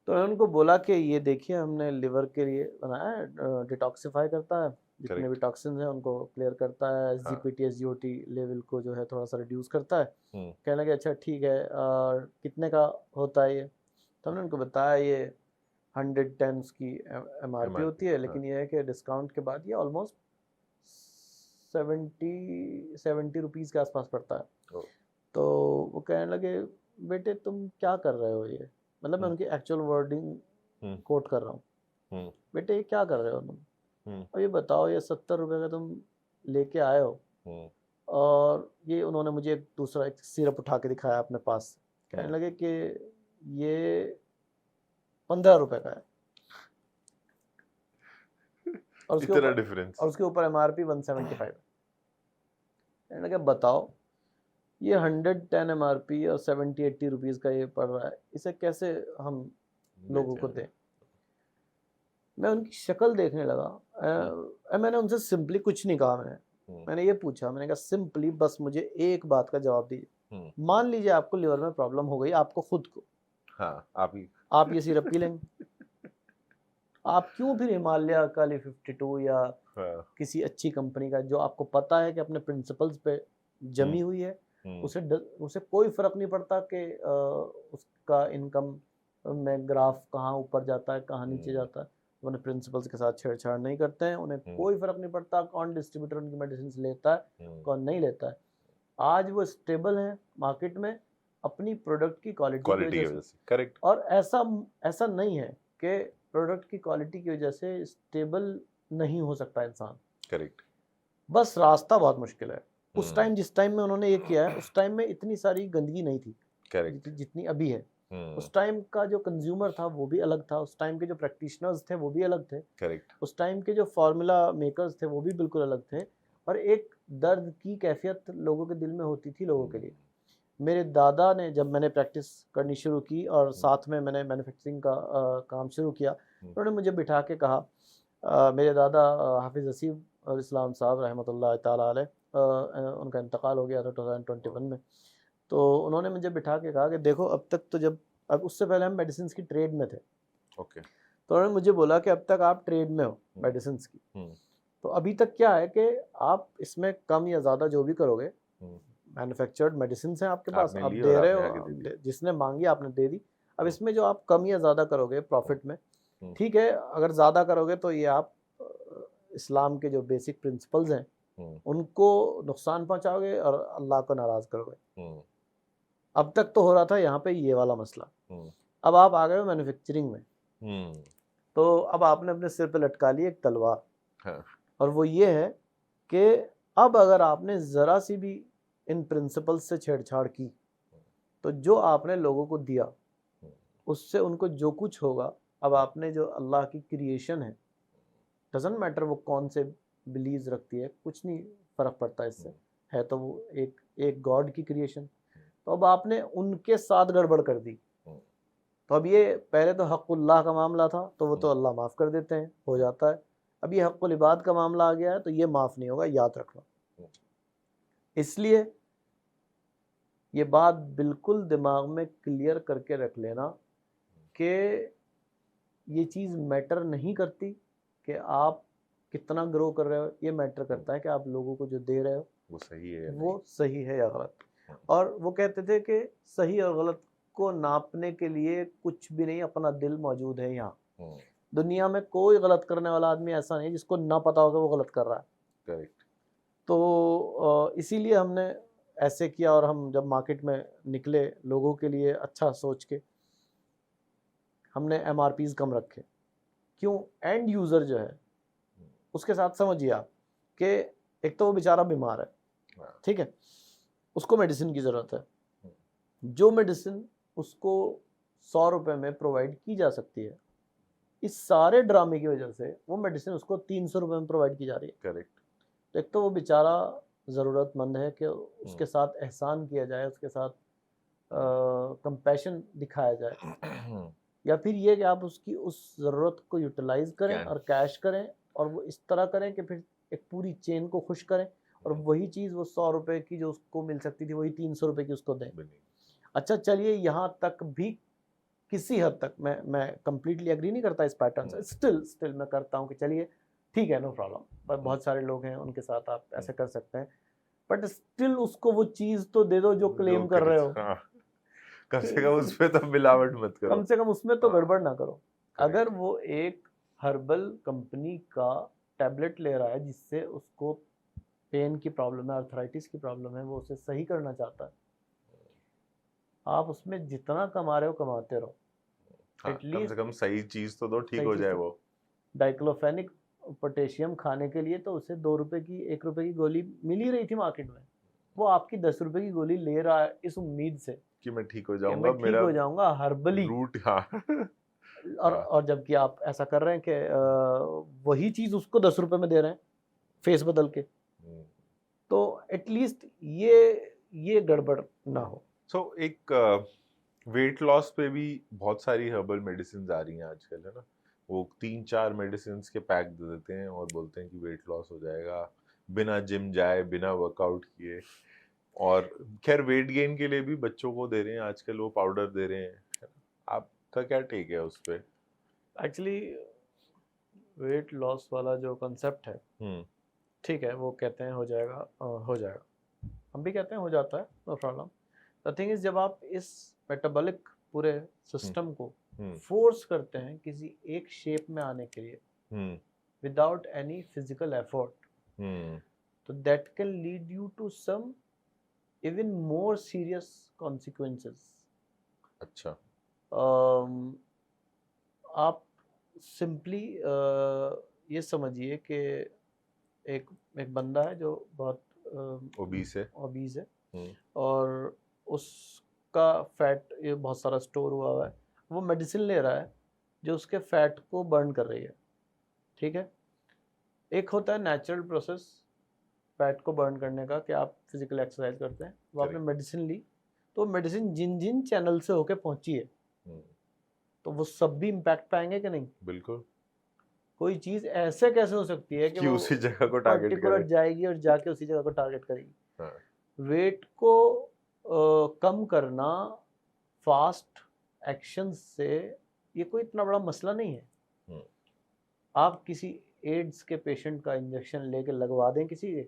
तो मैंने उनको बोला कि ये देखिए हमने लिवर के लिए बनाया है, डिटॉक्सिफाई करता है, जितने भी टॉक्सिन्स हैं उनको क्लियर करता है, एसजीपीटी एसजीओटी लेवल को जो है थोड़ा सा रिड्यूस करता है। कहने लगे अच्छा ठीक है, कितने का होता है ये? तो हमने उनको बताया ये 110 की एमआरपी होती है, लेकिन ये है कि डिस्काउंट के बाद ये ऑलमोस्ट 70 रुपीज़ के आसपास पड़ता है। तो वो कहने लगे बेटे तुम क्या कर रहे हो ये, मतलब मैं उनकी एक्चुअल वर्डिंग कोट कर रहा हूँ, बेटे ये क्या कर रहे हो तुम, और ये बताओ ये 70 रुपये का तुम लेके आए हो। और ये उन्होंने मुझे एक दूसरा एक सिरप उठा के दिखाया अपने पास, कहने लगे कि ये 15 रुपए का है और उसके ऊपर डिफरेंस, और उसके ऊपर एमआरपी 175 है। कहने लगे बताओ ये 110 एमआरपी और 70-80 रुपीज़ का ये पड़ रहा है, इसे कैसे हम लोगों को दें। मैं उनकी शक्ल देखने लगा, मैंने उनसे सिंपली कुछ नहीं कहा, मैंने ये पूछा, मैंने कहा सिंपली बस मुझे एक बात का जवाब दीजिए, मान लीजिए आपको लिवर में प्रॉब्लम हो गई, आपको खुद को, हाँ आप ये सिरप पी लेंगे, आप क्यों फिर हिमालय का 52 या किसी अच्छी कंपनी का जो आपको पता है कि अपने प्रिंसिपल्स पे जमी हुई है, उसे कोई फर्क नहीं पड़ता कि उसका इनकम में ग्राफ कहाँ ऊपर जाता है कहाँ नीचे जाता है, उन्हें प्रिंसिपल्स के साथ छेड़छाड़ नहीं करते हैं, उन्हें कोई फर्क नहीं पड़ता कौन डिस्ट्रीब्यूटर उनकी मेडिसिन लेता है कौन नहीं लेता है। आज वो स्टेबल है मार्केट में अपनी प्रोडक्ट की क्वालिटी की वजह से। करेक्ट। और ऐसा नहीं है कि प्रोडक्ट की क्वालिटी की वजह से स्टेबल नहीं हो सकता इंसान। करेक्ट। बस रास्ता बहुत मुश्किल है। उस टाइम जिस टाइम में उन्होंने ये किया है उस टाइम में इतनी सारी गंदगी नहीं थी। करेक्ट। जितनी अभी है। उस टाइम का जो कंज्यूमर था वो भी अलग था, उस टाइम के जो प्रैक्टिशनर्स थे वो भी अलग थे। करेक्ट। उस टाइम के जो फार्मूला मेकर्स थे वो भी बिल्कुल अलग थे, और एक दर्द की कैफियत लोगों के दिल में होती थी लोगों के लिए। मेरे दादा ने, जब मैंने प्रैक्टिस करनी शुरू की और साथ में मैंने मैन्युफैक्चरिंग का काम शुरू किया, उन्होंने मुझे बिठा के कहा, मेरे दादा हाफिज़ हसीब और इस्लाम साहब रहमतुल्लाह ताला अलैह, उनका इंतकाल हो गया था 2021 में। तो उन्होंने मुझे बिठा के कहा कि देखो अब तक तो अब उससे पहले हम मेडिसिन की ट्रेड में थे। ओके। तो उन्होंने मुझे बोला कि अब तक आप ट्रेड में हो मेडिसिन की, तो अभी तक क्या है कि आप इसमें कम या ज़्यादा जो भी करोगे, मैन्युफैक्चर्ड मेडिसिन हैं आपके पास, आप दे रहे हो, जिसने मांगी आपने दे दी। अब इसमें जो आप कम या ज़्यादा करोगे प्रॉफिट में, ठीक है, अगर ज़्यादा करोगे तो ये आप इस्लाम के जो बेसिक प्रिंसिपल्स हैं उनको नुकसान पहुंचाओगे और अल्लाह को नाराज़ करोगे। अब तक तो हो रहा था यहाँ पे ये वाला मसला, अब आप आ गए हो मैन्युफैक्चरिंग में, तो अब आपने अपने सिर पे लटका ली एक तलवार। हाँ। और वो ये है कि अब अगर आपने ज़रा सी भी इन प्रिंसिपल्स से छेड़छाड़ की तो जो आपने लोगों को दिया उससे उनको जो कुछ होगा, अब आपने जो अल्लाह की क्रिएशन है, डजेंट मैटर वो कौन से बिलीव्स रखती है, कुछ नहीं फ़र्क पड़ता इससे, है तो वो एक गॉड की क्रिएशन। तो अब आपने उनके साथ गड़बड़ कर दी, तो अब ये पहले तो हक़ुल्लाह का मामला था तो वो तो अल्लाह माफ़ कर देते हैं, हो जाता है। अब ये हक़ुल इबाद का मामला आ गया है तो ये माफ़ नहीं होगा, याद रखना। इसलिए ये बात बिल्कुल दिमाग में क्लियर करके रख लेना कि ये चीज़ मैटर नहीं करती कि आप कितना ग्रो कर रहे हो, ये मैटर करता है कि आप लोगों को जो दे रहे हो वो सही है या वो सही है या गलत। और वो कहते थे कि सही और गलत को नापने के लिए कुछ भी नहीं, अपना दिल मौजूद है यहाँ। दुनिया में कोई गलत करने वाला आदमी ऐसा नहीं जिसको ना पता होगा वो गलत कर रहा है। करेक्ट। तो इसीलिए हमने ऐसे किया और हम जब मार्केट में निकले लोगों के लिए अच्छा सोच के हमने MRPs कम रखे। क्यों? एंड यूज़र जो है उसके साथ समझिए आप कि एक तो वो बेचारा बीमार है, ठीक है, उसको मेडिसिन की ज़रूरत है, जो मेडिसिन उसको 100 रुपये में प्रोवाइड की जा सकती है, इस सारे ड्रामे की वजह से वो मेडिसिन उसको 300 रुपये में प्रोवाइड की जा रही है। करेक्ट। तो एक तो वो बेचारा ज़रूरतमंद है कि उसके साथ एहसान किया जाए, उसके साथ कंपैशन दिखाया जाए, या फिर ये कि आप उसकी उस ज़रूरत को यूटिलाइज़ करें और कैश करें और वो इस तरह करें कि फिर एक पूरी चेन को खुश करें और वही चीज़ वो 100 रुपये की जो उसको मिल सकती थी वही 300 रुपये की उसको दें। अच्छा चलिए यहाँ तक भी किसी हद तक मैं कंप्लीटली एग्री नहीं करता इस पैटर्न से, स्टिल मैं करता हूँ कि चलिए ठीक है, नो प्रॉब्लम, पर बहुत सारे लोग हैं उनके साथ आप ऐसे कर सकते हैं, बट स्टिल उसको वो चीज़ तो दे दो जो क्लेम कर रहे हो। कम से कम उसमें तो मिलावट मत करो, कम से कम उसमें तो गड़बड़ ना करो। अगर वो एक हर्बल कंपनी का टैबलेट ले रहा है जिससे उसको पेन की प्रॉब्लम है, अर्थराइटिस की प्रॉब्लम है, वो उसे सही करना चाहता है, आप उसमें जितना कमा रहे हो कमाते रहो। कम से कम सही चीज तो दो, ठीक हो जाए। वो डाइक्लोफेनिक पोटेशियम खाने के लिए तो उसे 2 रुपए की 1 रुपए की गोली मिल ही रही थी मार्केट में, वो आपकी 10 रुपए की गोली ले रहा है इस उम्मीद से कि मैं ठीक हो जाऊंगा, ठीक हो जाऊंगा हर्बली रूट। और जबकि आप ऐसा कर रहे हैं कि वही चीज उसको 10 रुपए में दे रहे हैं फेस बदल के, तो एटलीस्ट ये गड़बड़ ना हो। सो एक वेट लॉस पे भी बहुत सारी हर्बल मेडिसिन आ रही हैं आजकल, है ना, वो 3-4 मेडिसिन के पैक दे देते हैं और बोलते हैं कि वेट लॉस हो जाएगा बिना जिम जाए, बिना वर्कआउट किए। और खैर वेट गेन के लिए भी बच्चों को दे रहे हैं आजकल, वो पाउडर दे रहे हैं। आपका क्या टेक है उस पे? एक्चुअली वेट लॉस वाला जो कंसेप्ट है, ठीक है, वो कहते हैं हो जाएगा, हो जाएगा, हम भी कहते हैं हो जाता है, no problem. The thing is जब आप इस मेटाबॉलिक पूरे सिस्टम को फोर्स करते हैं किसी एक शेप में आने के लिए विदाउट एनी फिजिकल एफर्ट, तो that can lead you to some even more serious consequences. अच्छा। आप सिंपली ये समझिए कि एक बंदा है जो बहुत ओबीस है, और उसका फैट ये बहुत सारा स्टोर हुआ है, वो मेडिसिन ले रहा है जो उसके फैट को बर्न कर रही है, ठीक है। एक होता है नेचुरल प्रोसेस फैट को बर्न करने का कि आप फिजिकल एक्सरसाइज करते हैं, वो आपने मेडिसिन ली, तो मेडिसिन जिन जिन चैनल से होके पहुंची है तो वो सब भी इम्पैक्ट पाएंगे कि नहीं? बिल्कुल। कोई चीज ऐसे कैसे हो सकती है कि वो उसी जगह को टारगेट करे, जाएगी और जाके उसी जगह को टारगेट करेगी। वेट को कम करना फास्ट एक्शन से ये कोई इतना बड़ा मसला नहीं है। आप किसी एड्स के पेशेंट का इंजेक्शन लेके लगवा दें किसी के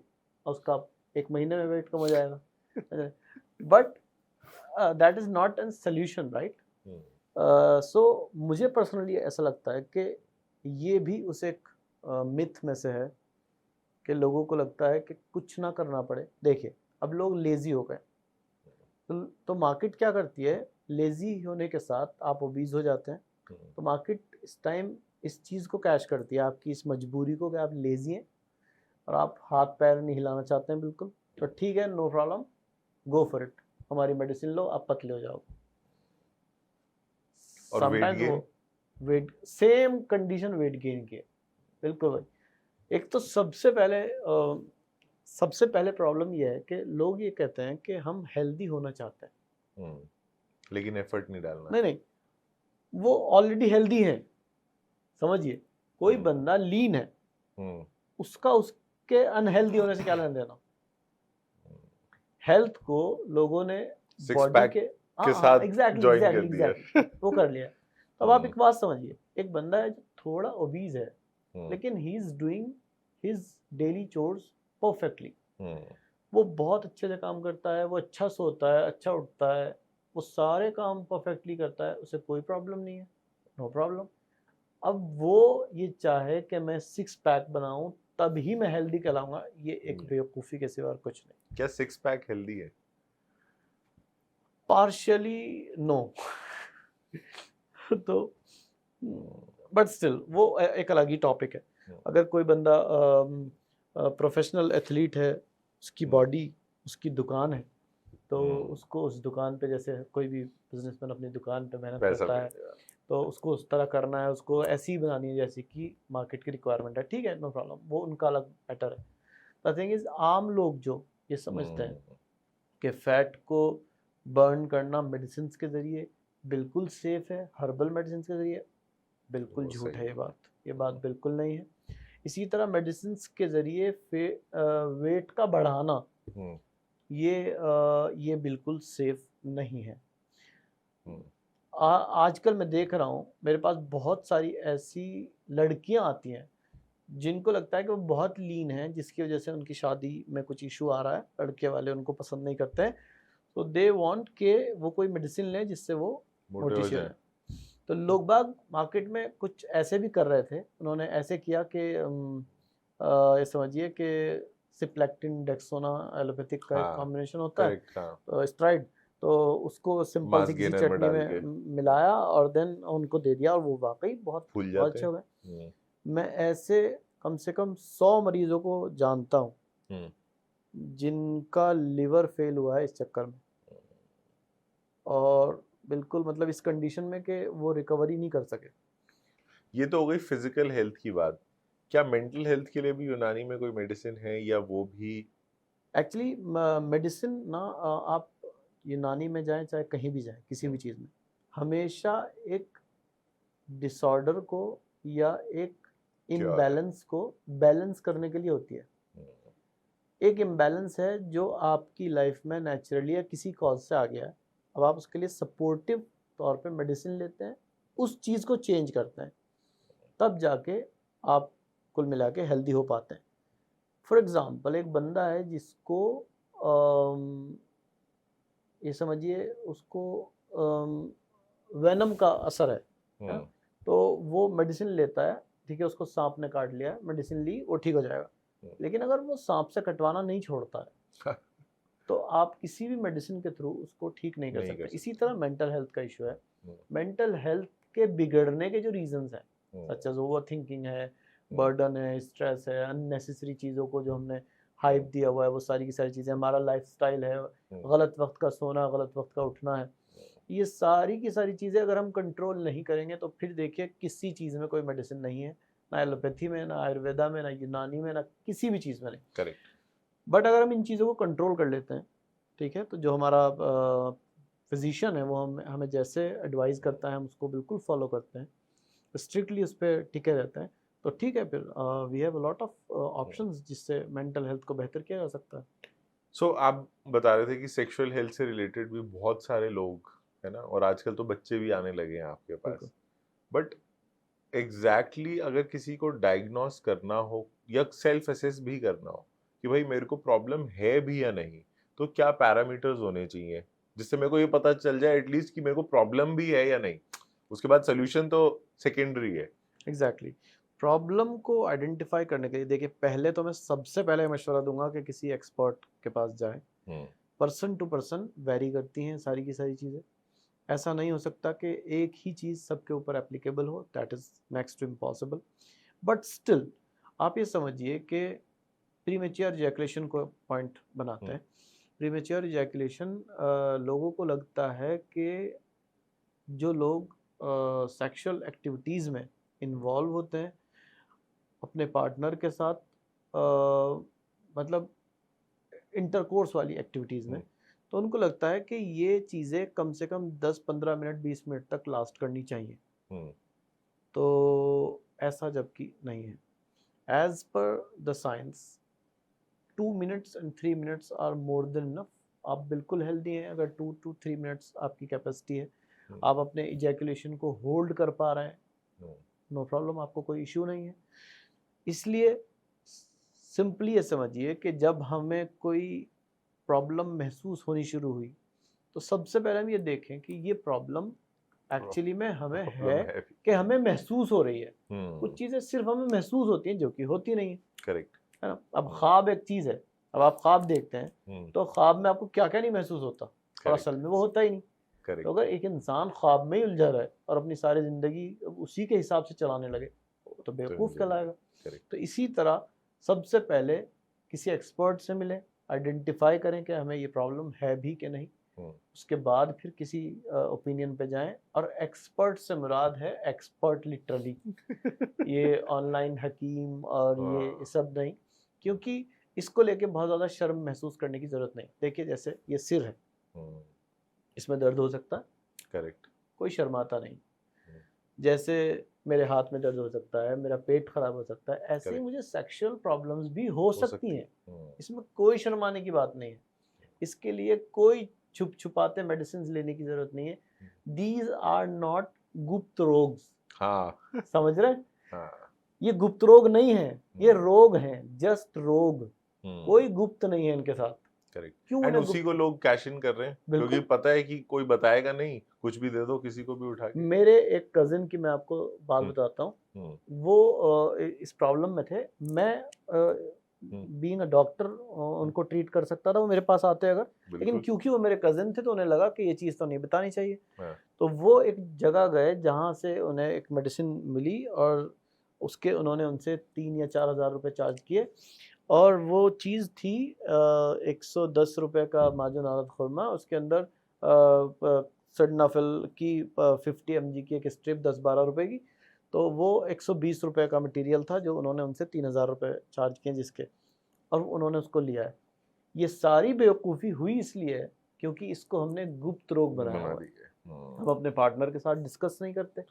और उसका 1 महीने में वेट कम हो जाएगा, but that is not an solution, right? So मुझे पर्सनली ऐसा लगता है कि ये भी उस एक मिथ में से है कि लोगों को लगता है कि कुछ ना करना पड़े। देखिए अब लोग लेज़ी हो गए, तो मार्केट क्या करती है, लेज़ी होने के साथ आप ओबीज हो जाते हैं, तो मार्केट इस टाइम इस चीज़ को कैश करती है, आपकी इस मजबूरी को कि आप लेज़ी हैं, और आप हाथ पैर नहीं हिलाना चाहते हैं बिल्कुल, तो ठीक है, no problem, go for it, हमारी मेडिसिन लो, आप पतले हो जाओगे। और weight समटाइम्स gain? वो weight same condition weight gain की है, बिल्कुल भाई। एक तो सबसे पहले प्रॉब्लम ये है कि लोग ये कहते हैं कि हम हेल्दी होना चाहते हैं। लेकिन एफर्ट नहीं डालना। नहीं, वो ऑलरेडी हेल्दी है, समझिए। कोई बंदा लीन है, उसका उसके अनहेल्दी होने से क्या लेना देना। हेल्थ को लोगों ने बॉडी के साथ एग्जैक्टली join कर एग्जैक्टली दिया। एग्जैक्टली वो कर लिया। अब आप एक बात समझिए, एक बंदा है जो थोड़ा ओबीज है, लेकिन he is doing his daily chores perfectly, वो बहुत अच्छे से काम करता है, वो अच्छा सोता है, अच्छा उठता है, वो सारे काम परफेक्टली करता है, उसे कोई प्रॉब्लम नहीं है, नो प्रॉब्लम। अब वो ये चाहे कि मैं 6 पैक बनाऊं तभी मैं हेल्दी कहलाऊंगा, ये एक बेवकूफ़ी के सिवा और कुछ नहीं। क्या 6 पैक हेल्दी है? पार्शियली नो तो बट स्टिल वो एक अलग ही टॉपिक है। अगर कोई बंदा प्रोफेशनल एथलीट है, उसकी बॉडी, उसकी दुकान है, तो उसको उस दुकान पे, जैसे कोई भी बिजनेसमैन अपनी दुकान पे मेहनत करता है, तो उसको उस तरह करना है, उसको ऐसी ही बनानी है जैसे कि मार्केट की रिक्वायरमेंट है, ठीक है, नो प्रॉब्लम, वो उनका अलग मैटर है। द थिंग इज, आम लोग जो ये समझते हैं कि फैट को बर्न करना मेडिसिन के ज़रिए बिल्कुल सेफ है, हर्बल मेडिसिन के ज़रिए, बिल्कुल झूठ है ये बात बिल्कुल नहीं है। इसी तरह मेडिसिन के ज़रिए वेट का बढ़ाना, ये बिल्कुल सेफ नहीं है। आजकल मैं देख रहा हूँ, मेरे पास बहुत सारी ऐसी लड़कियां आती हैं जिनको लगता है कि वो बहुत लीन हैं, जिसकी वजह से उनकी शादी में कुछ इशू आ रहा है, लड़के वाले उनको पसंद नहीं करते हैं, तो दे वांट के वो कोई मेडिसिन लें जिससे वो मोटी हो जाए। तो लोग बाग मार्केट में कुछ ऐसे भी कर रहे थे, उन्होंने ऐसे किया कि ये समझिए कि सिप्लेक्टिन डेक्सोना एलोपैथिक का एक कॉम्बिनेशन होता है, स्ट्राइड, तो उसको सिंपल सी किसी चटनी में मिलाया और देन उनको दे दिया, और वो वाकई बहुत अच्छे हो गए। मैं ऐसे कम से कम 100 मरीजों को जानता हूँ जिनका लिवर फेल हुआ है इस चक्कर में, और बिल्कुल मतलब इस कंडीशन में कि वो रिकवरी नहीं कर सके। ये तो हो गई फिजिकल हेल्थ की बात। क्या मेंटल हेल्थ के लिए भी यूनानी में कोई मेडिसिन है, या वो भी? एक्चुअली मेडिसिन ना, आप यूनानी में जाएं चाहे कहीं भी जाएं, किसी भी चीज़ में, हमेशा एक डिसऑर्डर को या एक इम्बैलेंस को बैलेंस करने के लिए होती है। एक इम्बैलेंस है जो आपकी लाइफ में नेचुरली या किसी कॉज से आ गया है, अब आप उसके लिए सपोर्टिव तौर पे मेडिसिन लेते हैं, उस चीज़ को चेंज करते हैं, तब जाके आप कुल मिला के हेल्दी हो पाते हैं। फॉर एग्ज़ाम्पल, एक बंदा है जिसको ये समझिए उसको वेनम का असर है, तो वो मेडिसिन लेता है, ठीक है, उसको सांप ने काट लिया, मेडिसिन ली, वो ठीक हो जाएगा, लेकिन अगर वो सांप से कटवाना नहीं छोड़ता है तो आप किसी भी मेडिसिन के थ्रू उसको ठीक नहीं कर सकते। इसी तरह मेंटल हेल्थ का इशू है। मेंटल हेल्थ के बिगड़ने के जो रीजंस हैं, सच एज ओवर थिंकिंग है, बर्डन है, स्ट्रेस है, अननेसेसरी चीज़ों को जो हमने हाइप दिया हुआ है, वो सारी की सारी चीज़ें, हमारा लाइफस्टाइल है, गलत वक्त का सोना, गलत वक्त का उठना है, ये सारी की सारी चीज़ें अगर हम कंट्रोल नहीं करेंगे तो फिर देखिए किसी चीज़ में कोई मेडिसिन नहीं है, ना एलोपैथी में, ना आयुर्वेदा में, ना यूनानी में, ना किसी भी चीज़ में नहीं। करेक्ट। बट अगर हम इन चीज़ों को कंट्रोल कर लेते हैं, ठीक है, तो जो हमारा फिजिशियन है वो हमें जैसे एडवाइस करता है हम उसको बिल्कुल फॉलो करते हैं, स्ट्रिक्टली उस पर टिके रहते हैं, तो ठीक है, फिर we have a lot of options जिससे मेंटल हेल्थ को बेहतर किया जा सकता है। सो आप बता रहे थे कि सेक्सुअल हेल्थ से रिलेटेड भी बहुत सारे लोग है ना, और आजकल तो बच्चे भी आने लगे हैं आपके पास, बट एग्जैक्टली अगर किसी को डायग्नोस करना हो या सेल्फ असेस भी करना हो कि भाई मेरे को प्रॉब्लम है भी या नहीं, तो क्या पैरामीटर्स होने चाहिए जिससे मेरे को ये पता चल जाए एटलीस्ट कि मेरे को प्रॉब्लम भी है या नहीं, उसके बाद सोल्यूशन तो सेकेंडरी है। एग्जैक्टली प्रॉब्लम को आइडेंटिफाई करने के लिए देखिए, पहले तो मैं सबसे पहले मशवरा दूंगा कि किसी एक्सपर्ट के पास जाएं। पर्सन टू पर्सन वेरी करती हैं सारी की सारी चीज़ें, ऐसा नहीं हो सकता कि एक ही चीज़ सबके ऊपर एप्लीकेबल हो, that is next to impossible. But still आप ये समझिए कि प्रीमेच्योर इजैकुलेशन को पॉइंट बनाते हैं। प्रीमेच्योर इजैकुलेशन लोगों को लगता है कि जो लोग सेक्सुअल एक्टिविटीज़ में इन्वॉल्व होते हैं अपने पार्टनर के साथ, मतलब इंटरकोर्स वाली एक्टिविटीज़ में, तो उनको लगता है कि ये चीज़ें कम से कम 10-15 मिनट 20 मिनट तक लास्ट करनी चाहिए। तो ऐसा जबकि नहीं है। As per the science 2 minutes and 3 minutes are more than enough. आप बिल्कुल हेल्दी हैं अगर 2 to 3 मिनट्स आपकी कैपेसिटी है, आप अपने इजैकुलेशन को होल्ड कर पा रहे हैं, नो प्रॉब्लम, आपको कोई इश्यू नहीं है। इसलिए सिंपली ये समझिए कि जब हमें कोई प्रॉब्लम महसूस होनी शुरू हुई तो सबसे पहले हम ये देखें कि ये प्रॉब्लम एक्चुअली में हमें है कि हमें महसूस हो रही है। कुछ चीज़ें सिर्फ हमें महसूस होती हैं जो कि होती नहीं है। करेक्ट है ना। अब ख्वाब एक चीज़ है, अब आप ख्वाब देखते हैं तो ख्वाब में आपको क्या क्या नहीं महसूस होता और असल में वो होता ही नहीं। तो अगर एक इंसान ख्वाब में ही उलझा रहा है और अपनी सारी ज़िंदगी उसी के हिसाब से चलाने लगे तो बेवकूफ़ कहलाएगा। तो इसी तरह सबसे पहले किसी एक्सपर्ट से मिलें, आइडेंटिफाई करें कि हमें ये प्रॉब्लम है भी कि नहीं, उसके बाद फिर किसी ओपिनियन पे जाएं। और एक्सपर्ट से मुराद है एक्सपर्ट लिटरली ये ऑनलाइन हकीम और ये सब नहीं, क्योंकि इसको लेके बहुत ज़्यादा शर्म महसूस करने की ज़रूरत नहीं। देखिए जैसे ये सिर है, इसमें दर्द हो सकता है, करेक्ट, कोई शर्माता नहीं। जैसे मेरे हाथ में दर्द हो सकता है, मेरा पेट खराब हो सकता है, ऐसे ही मुझे सेक्सुअल प्रॉब्लम्स भी हो सकती हैं। इसमें कोई शर्माने की बात नहीं है। इसके लिए कोई छुप छुपाते मेडिसिन लेने की जरूरत नहीं है। दीज आर नॉट गुप्त रोग। हाँ, समझ रहे? हाँ। ये गुप्त रोग नहीं है, ये रोग हैं, जस्ट रोग, कोई गुप्त नहीं है इनके साथ। क्यों? एंड उसी को लोग कैश इन कर रहे हैं क्योंकि पता है कि कोई बताएगा नहीं, कुछ भी दे दो किसी को भी उठा के। मेरे एक कजिन की मैं आपको बात बताता हूँ, वो इस प्रॉब्लम में थे। मैं बीइंग अ डॉक्टर उनको ट्रीट कर सकता था, वो मेरे पास आते अगर, लेकिन क्योंकि वो मेरे कजिन थे तो उन्हें लगा कि ये चीज़ तो नहीं बतानी चाहिए। तो वो एक जगह गए जहाँ से उन्हें एक मेडिसिन मिली और उसके उन्होंने उनसे 3 या 4 हज़ार रुपये चार्ज किए और वो चीज़ थी 110 रुपये का माजुन आरत खुरमा। उसके अंदर सडनाफिल की 50 mg की एक स्ट्रिप 10-12 रुपये की। तो वो 120 रुपये का मटेरियल था जो उन्होंने उनसे 3000 रुपये चार्ज किए जिसके, और उन्होंने उसको लिया है। ये सारी बेवकूफ़ी हुई इसलिए है क्योंकि इसको हमने गुप्त रोग बनाया हुआ है। हम अपने पार्टनर के साथ डिस्कस नहीं करते।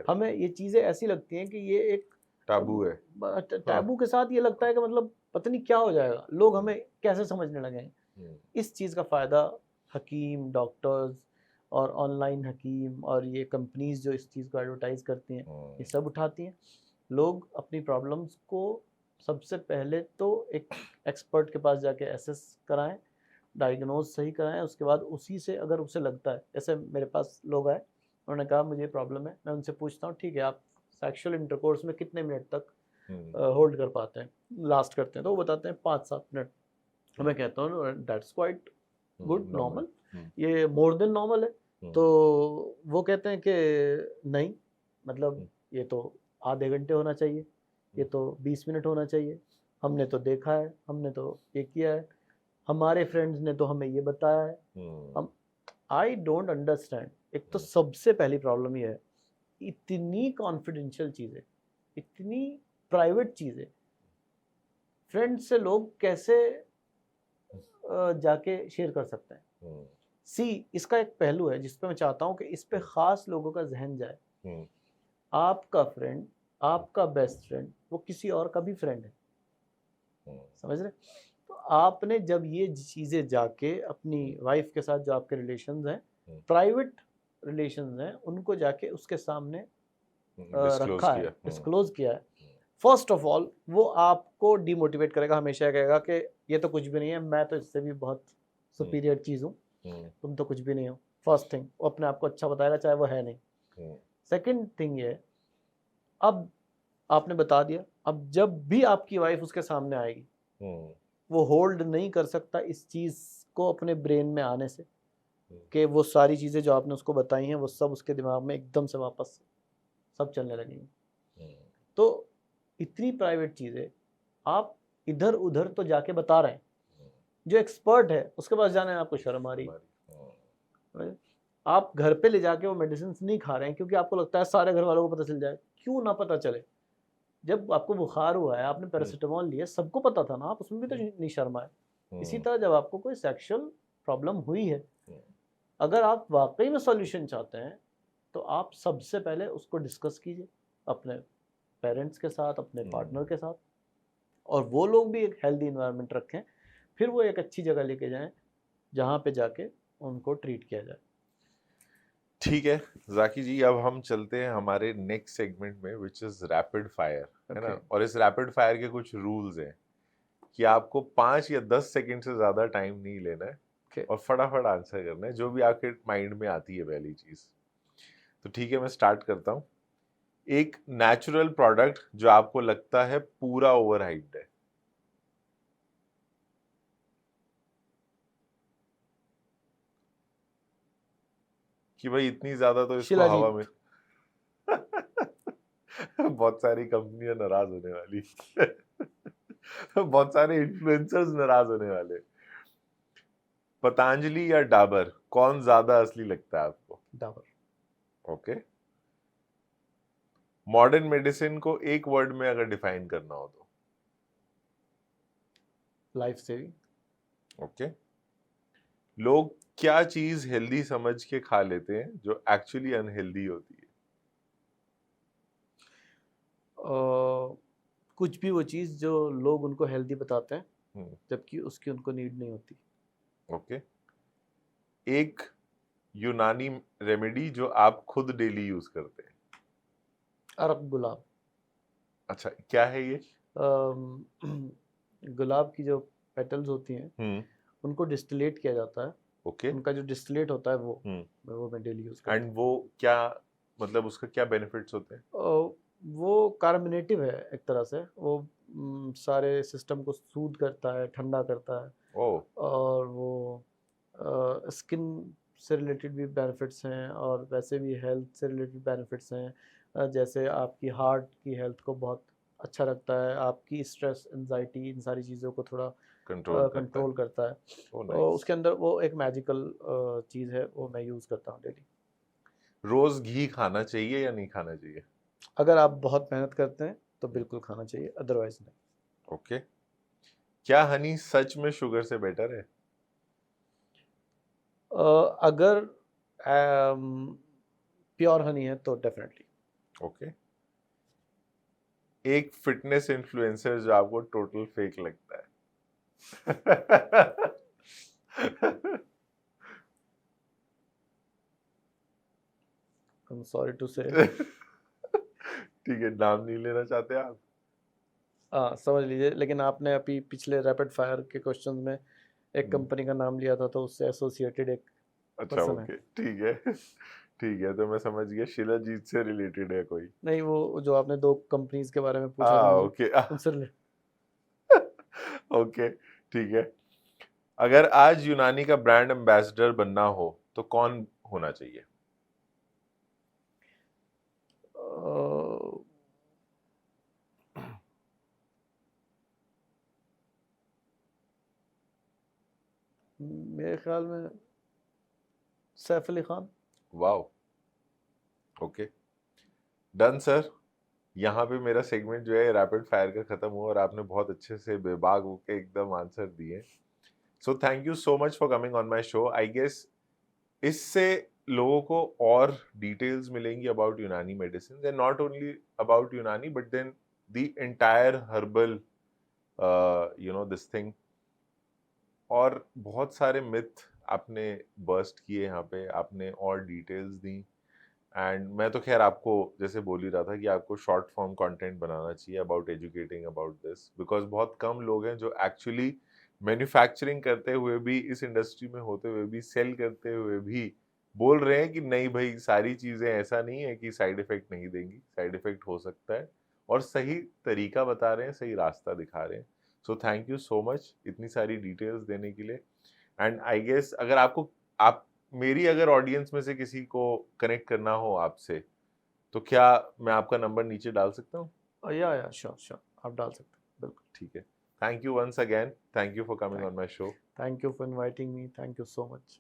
हमें ये चीज़ें ऐसी लगती हैं कि ये एक टाबू है। टाबू के साथ ये लगता है कि मतलब पता नहीं क्या हो जाएगा, लोग हमें कैसे समझने लगे हैं। इस चीज़ का फ़ायदा हकीम, डॉक्टर्स और ऑनलाइन हकीम और ये कंपनीज जो इस चीज़ को एडवर्टाइज़ करती हैं, ये सब उठाती हैं। लोग अपनी प्रॉब्लम्स को सबसे पहले तो एक एक्सपर्ट के पास जाके एसेस कराएं, डायग्नोज सही कराएं, उसके बाद उसी से अगर उसे लगता है, जैसे मेरे पास लोग आए, उन्होंने कहा मुझे प्रॉब्लम है, मैं उनसे पूछता हूँ ठीक है आप सेक्सुअल इंटरकोर्स में कितने मिनट तक होल्ड कर पाते हैं, लास्ट करते हैं, तो वो बताते हैं 5-7 मिनट। तो मैं कहता हूँ दैट्स क्वाइट गुड, नॉर्मल, ये मोर देन नॉर्मल है। तो वो कहते हैं कि नहीं, मतलब ये तो आधे घंटे होना चाहिए, ये तो 20 मिनट होना चाहिए, हमने तो देखा है, हमने तो ये किया है, हमारे फ्रेंड्स ने तो हमें ये बताया है। हम आई डोंट अंडरस्टैंड। एक तो सबसे पहली प्रॉब्लम ये है, इतनी कॉन्फिडेंशियल चीज़ें, इतनी प्राइवेट चीज़ें फ्रेंड्स से लोग कैसे जाके शेयर कर सकते हैं। इसका एक पहलू है जिस पे मैं चाहता हूँ कि इस पे ख़ास लोगों का जहन जाए। आपका फ्रेंड, आपका बेस्ट फ्रेंड, वो किसी और का भी फ्रेंड है, समझ रहे? तो आपने जब ये चीज़ें जाके अपनी वाइफ के साथ जो आपके रिलेशंस हैं, प्राइवेट रिलेशंस हैं, उनको जाके उसके सामने रखा है, डिस्क्लोज किया है, फर्स्ट ऑफ ऑल वो आपको डिमोटिवेट करेगा, हमेशा कहेगा कि ये तो कुछ भी नहीं है, मैं तो इससे भी बहुत सुपीरियर चीज़ हूँ, तुम तो कुछ भी नहीं हो। फर्स्ट थिंग, वो अपने आप को अच्छा बताएगा चाहे वो है नहीं। सेकंड थिंग ये, अब आपने बता दिया, अब जब भी आपकी वाइफ उसके सामने आएगी, वो होल्ड नहीं कर सकता इस चीज़ को अपने ब्रेन में आने से कि वो सारी चीज़ें जो आपने उसको बताई हैं वो सब उसके दिमाग में एकदम से वापस सब चलने लगेंगी। तो इतनी प्राइवेट चीज़ें आप इधर उधर तो जाके बता रहे हैं, जो एक्सपर्ट है उसके पास जाने में आपको शर्म आ रही है। आप घर पे ले जाके वो मेडिसिन नहीं खा रहे हैं क्योंकि आपको लगता है सारे घर वालों को पता चल जाए। क्यों ना पता चले? जब आपको बुखार हुआ है, आपने पैरासिटामोल लिया, सबको पता था ना, आप उसमें भी तो नहीं शर्माए। इसी तरह जब आपको कोई सेक्सुअल प्रॉब्लम हुई है, अगर आप वाकई में सॉल्यूशन चाहते हैं तो आप सबसे पहले उसको डिस्कस कीजिए अपने पेरेंट्स के साथ, अपने पार्टनर के साथ, और वो लोग भी एक हेल्दी इन्वायरमेंट रखें, फिर वो एक अच्छी जगह लेके जाएं जहाँ पे जाके उनको ट्रीट किया जाए। ठीक है जाकी जी, अब हम चलते हैं हमारे नेक्स्ट सेगमेंट में विच इज रैपिड फायर, है ना। और इस रैपिड फायर के कुछ रूल्स हैं कि आपको 5 या 10 सेकंड से ज्यादा टाइम नहीं लेना है और फटाफट आंसर करना है जो भी आपके माइंड में आती है पहली चीज। तो ठीक है, मैं स्टार्ट करता हूँ। एक नेचुरल प्रोडक्ट जो आपको लगता है पूरा ओवर हाइप्ड है। कि भाई इतनी ज्यादा तो इसको हवा में बहुत सारी कंपनियां नाराज होने वाली बहुत सारे इन्फ्लुएंसर्स नाराज होने वाले। पतंजलि या डाबर, कौन ज्यादा असली लगता है आपको? डाबर। ओके। मॉडर्न मेडिसिन को एक वर्ड में अगर डिफाइन करना हो तो? Life saving. ओके। लोग क्या चीज हेल्दी समझ के खा लेते हैं जो एक्चुअली अनहेल्दी होती है? कुछ भी वो चीज़ जो लोग उनको हेल्दी बताते हैं जबकि उसकी उनको नीड नहीं होती। ओके। एक यूनानी रेमेडी जो आप खुद डेली यूज करते हैं? अरक गुलाब। अच्छा, क्या है ये? गुलाब की जो पेटल्स होती हैं उनको डिस्टिलेट किया जाता है। ओके। उनका जो डिस्टिलेट होता है वो मैं डेली यूज करता हूँ। एंड वो क्या, मतलब उसका क्या बेनिफिट्स होते हैं? वो कार्बोनेटिव है एक तरह से। वो सारे सिस्टम को सूद करता है, ठंडा करता है। और वो स्किन से रिलेटेड भी बेनिफिट्स हैं और वैसे भी हेल्थ से रिलेटेड बेनिफिट्स हैं। जैसे आपकी हार्ट की हेल्थ को बहुत अच्छा रखता है, आपकी स्ट्रेस, एंजाइटी, इन सारी चीज़ों को थोड़ा कंट्रोल करता है। तो उसके अंदर वो एक मैजिकल चीज़ है, वो मैं यूज़ करता हूँ डेली। रोज घी खाना चाहिए या नहीं खाना चाहिए? अगर आप बहुत मेहनत करते हैं तो बिल्कुल खाना चाहिए, अदरवाइज नहीं। ओके। क्या हनी सच में शुगर से बेटर है? अगर प्योर हनी है तो डेफिनेटली। ओके। एक फिटनेस इन्फ्लुएंसर जो आपको टोटल फेक लगता है? I'm sorry to say। ठीक है, नाम नहीं लेना चाहते आप? हाँ, समझ लीजिए। लेकिन आपने अभी पिछले रैपिड फायर के क्वेश्चन में एक कंपनी का नाम लिया था तो उससे एसोसिएटेड एक अच्छा ओके, ठीक है ठीक है, तो मैं समझ गया शिलाजीत से रिलेटेड है कोई? नहीं, वो जो आपने 2 कंपनीज के बारे में पूछा था ओके उनसे रिलेटेड। ओके ठीक है। अगर आज यूनानी का ब्रांड एम्बेसडर बनना हो तो कौन होना चाहिए? मेरे ख्याल में Saif Ali Khan. Wow, okay done sir. यहाँ पे मेरा सेगमेंट जो है रैपिड फायर का खत्म हुआ और आपने बहुत अच्छे से बेबाक होके एकदम आंसर दिए। So thank you so much for coming on my show. I guess इससे लोगों को और डिटेल्स मिलेंगी about Unani medicine and not only about Unani but then the entire herbal this thing. और बहुत सारे मिथ आपने बर्स्ट किए यहाँ पे, आपने और डिटेल्स दी। एंड मैं तो खैर आपको जैसे बोल ही रहा था कि आपको शॉर्ट फॉर्म कंटेंट बनाना चाहिए about educating about this, because बहुत कम लोग हैं जो एक्चुअली मैन्युफैक्चरिंग करते हुए भी, इस इंडस्ट्री में होते हुए भी, सेल करते हुए भी बोल रहे हैं कि नहीं भाई सारी चीज़ें ऐसा नहीं है कि साइड इफेक्ट नहीं देंगी, साइड इफेक्ट हो सकता है, और सही तरीका बता रहे हैं, सही रास्ता दिखा रहे हैं। सो थैंक यू सो मच इतनी सारी डिटेल्स देने के लिए। एंड आई गेस अगर आपको मेरी अगर ऑडियंस में से किसी को कनेक्ट करना हो आपसे तो क्या मैं आपका नंबर नीचे डाल सकता हूँ? या श्योर आप डाल सकते हैं, बिल्कुल। ठीक है, Thank you once again. Thank you for coming on my show. Thank you for inviting me. Thank you so much.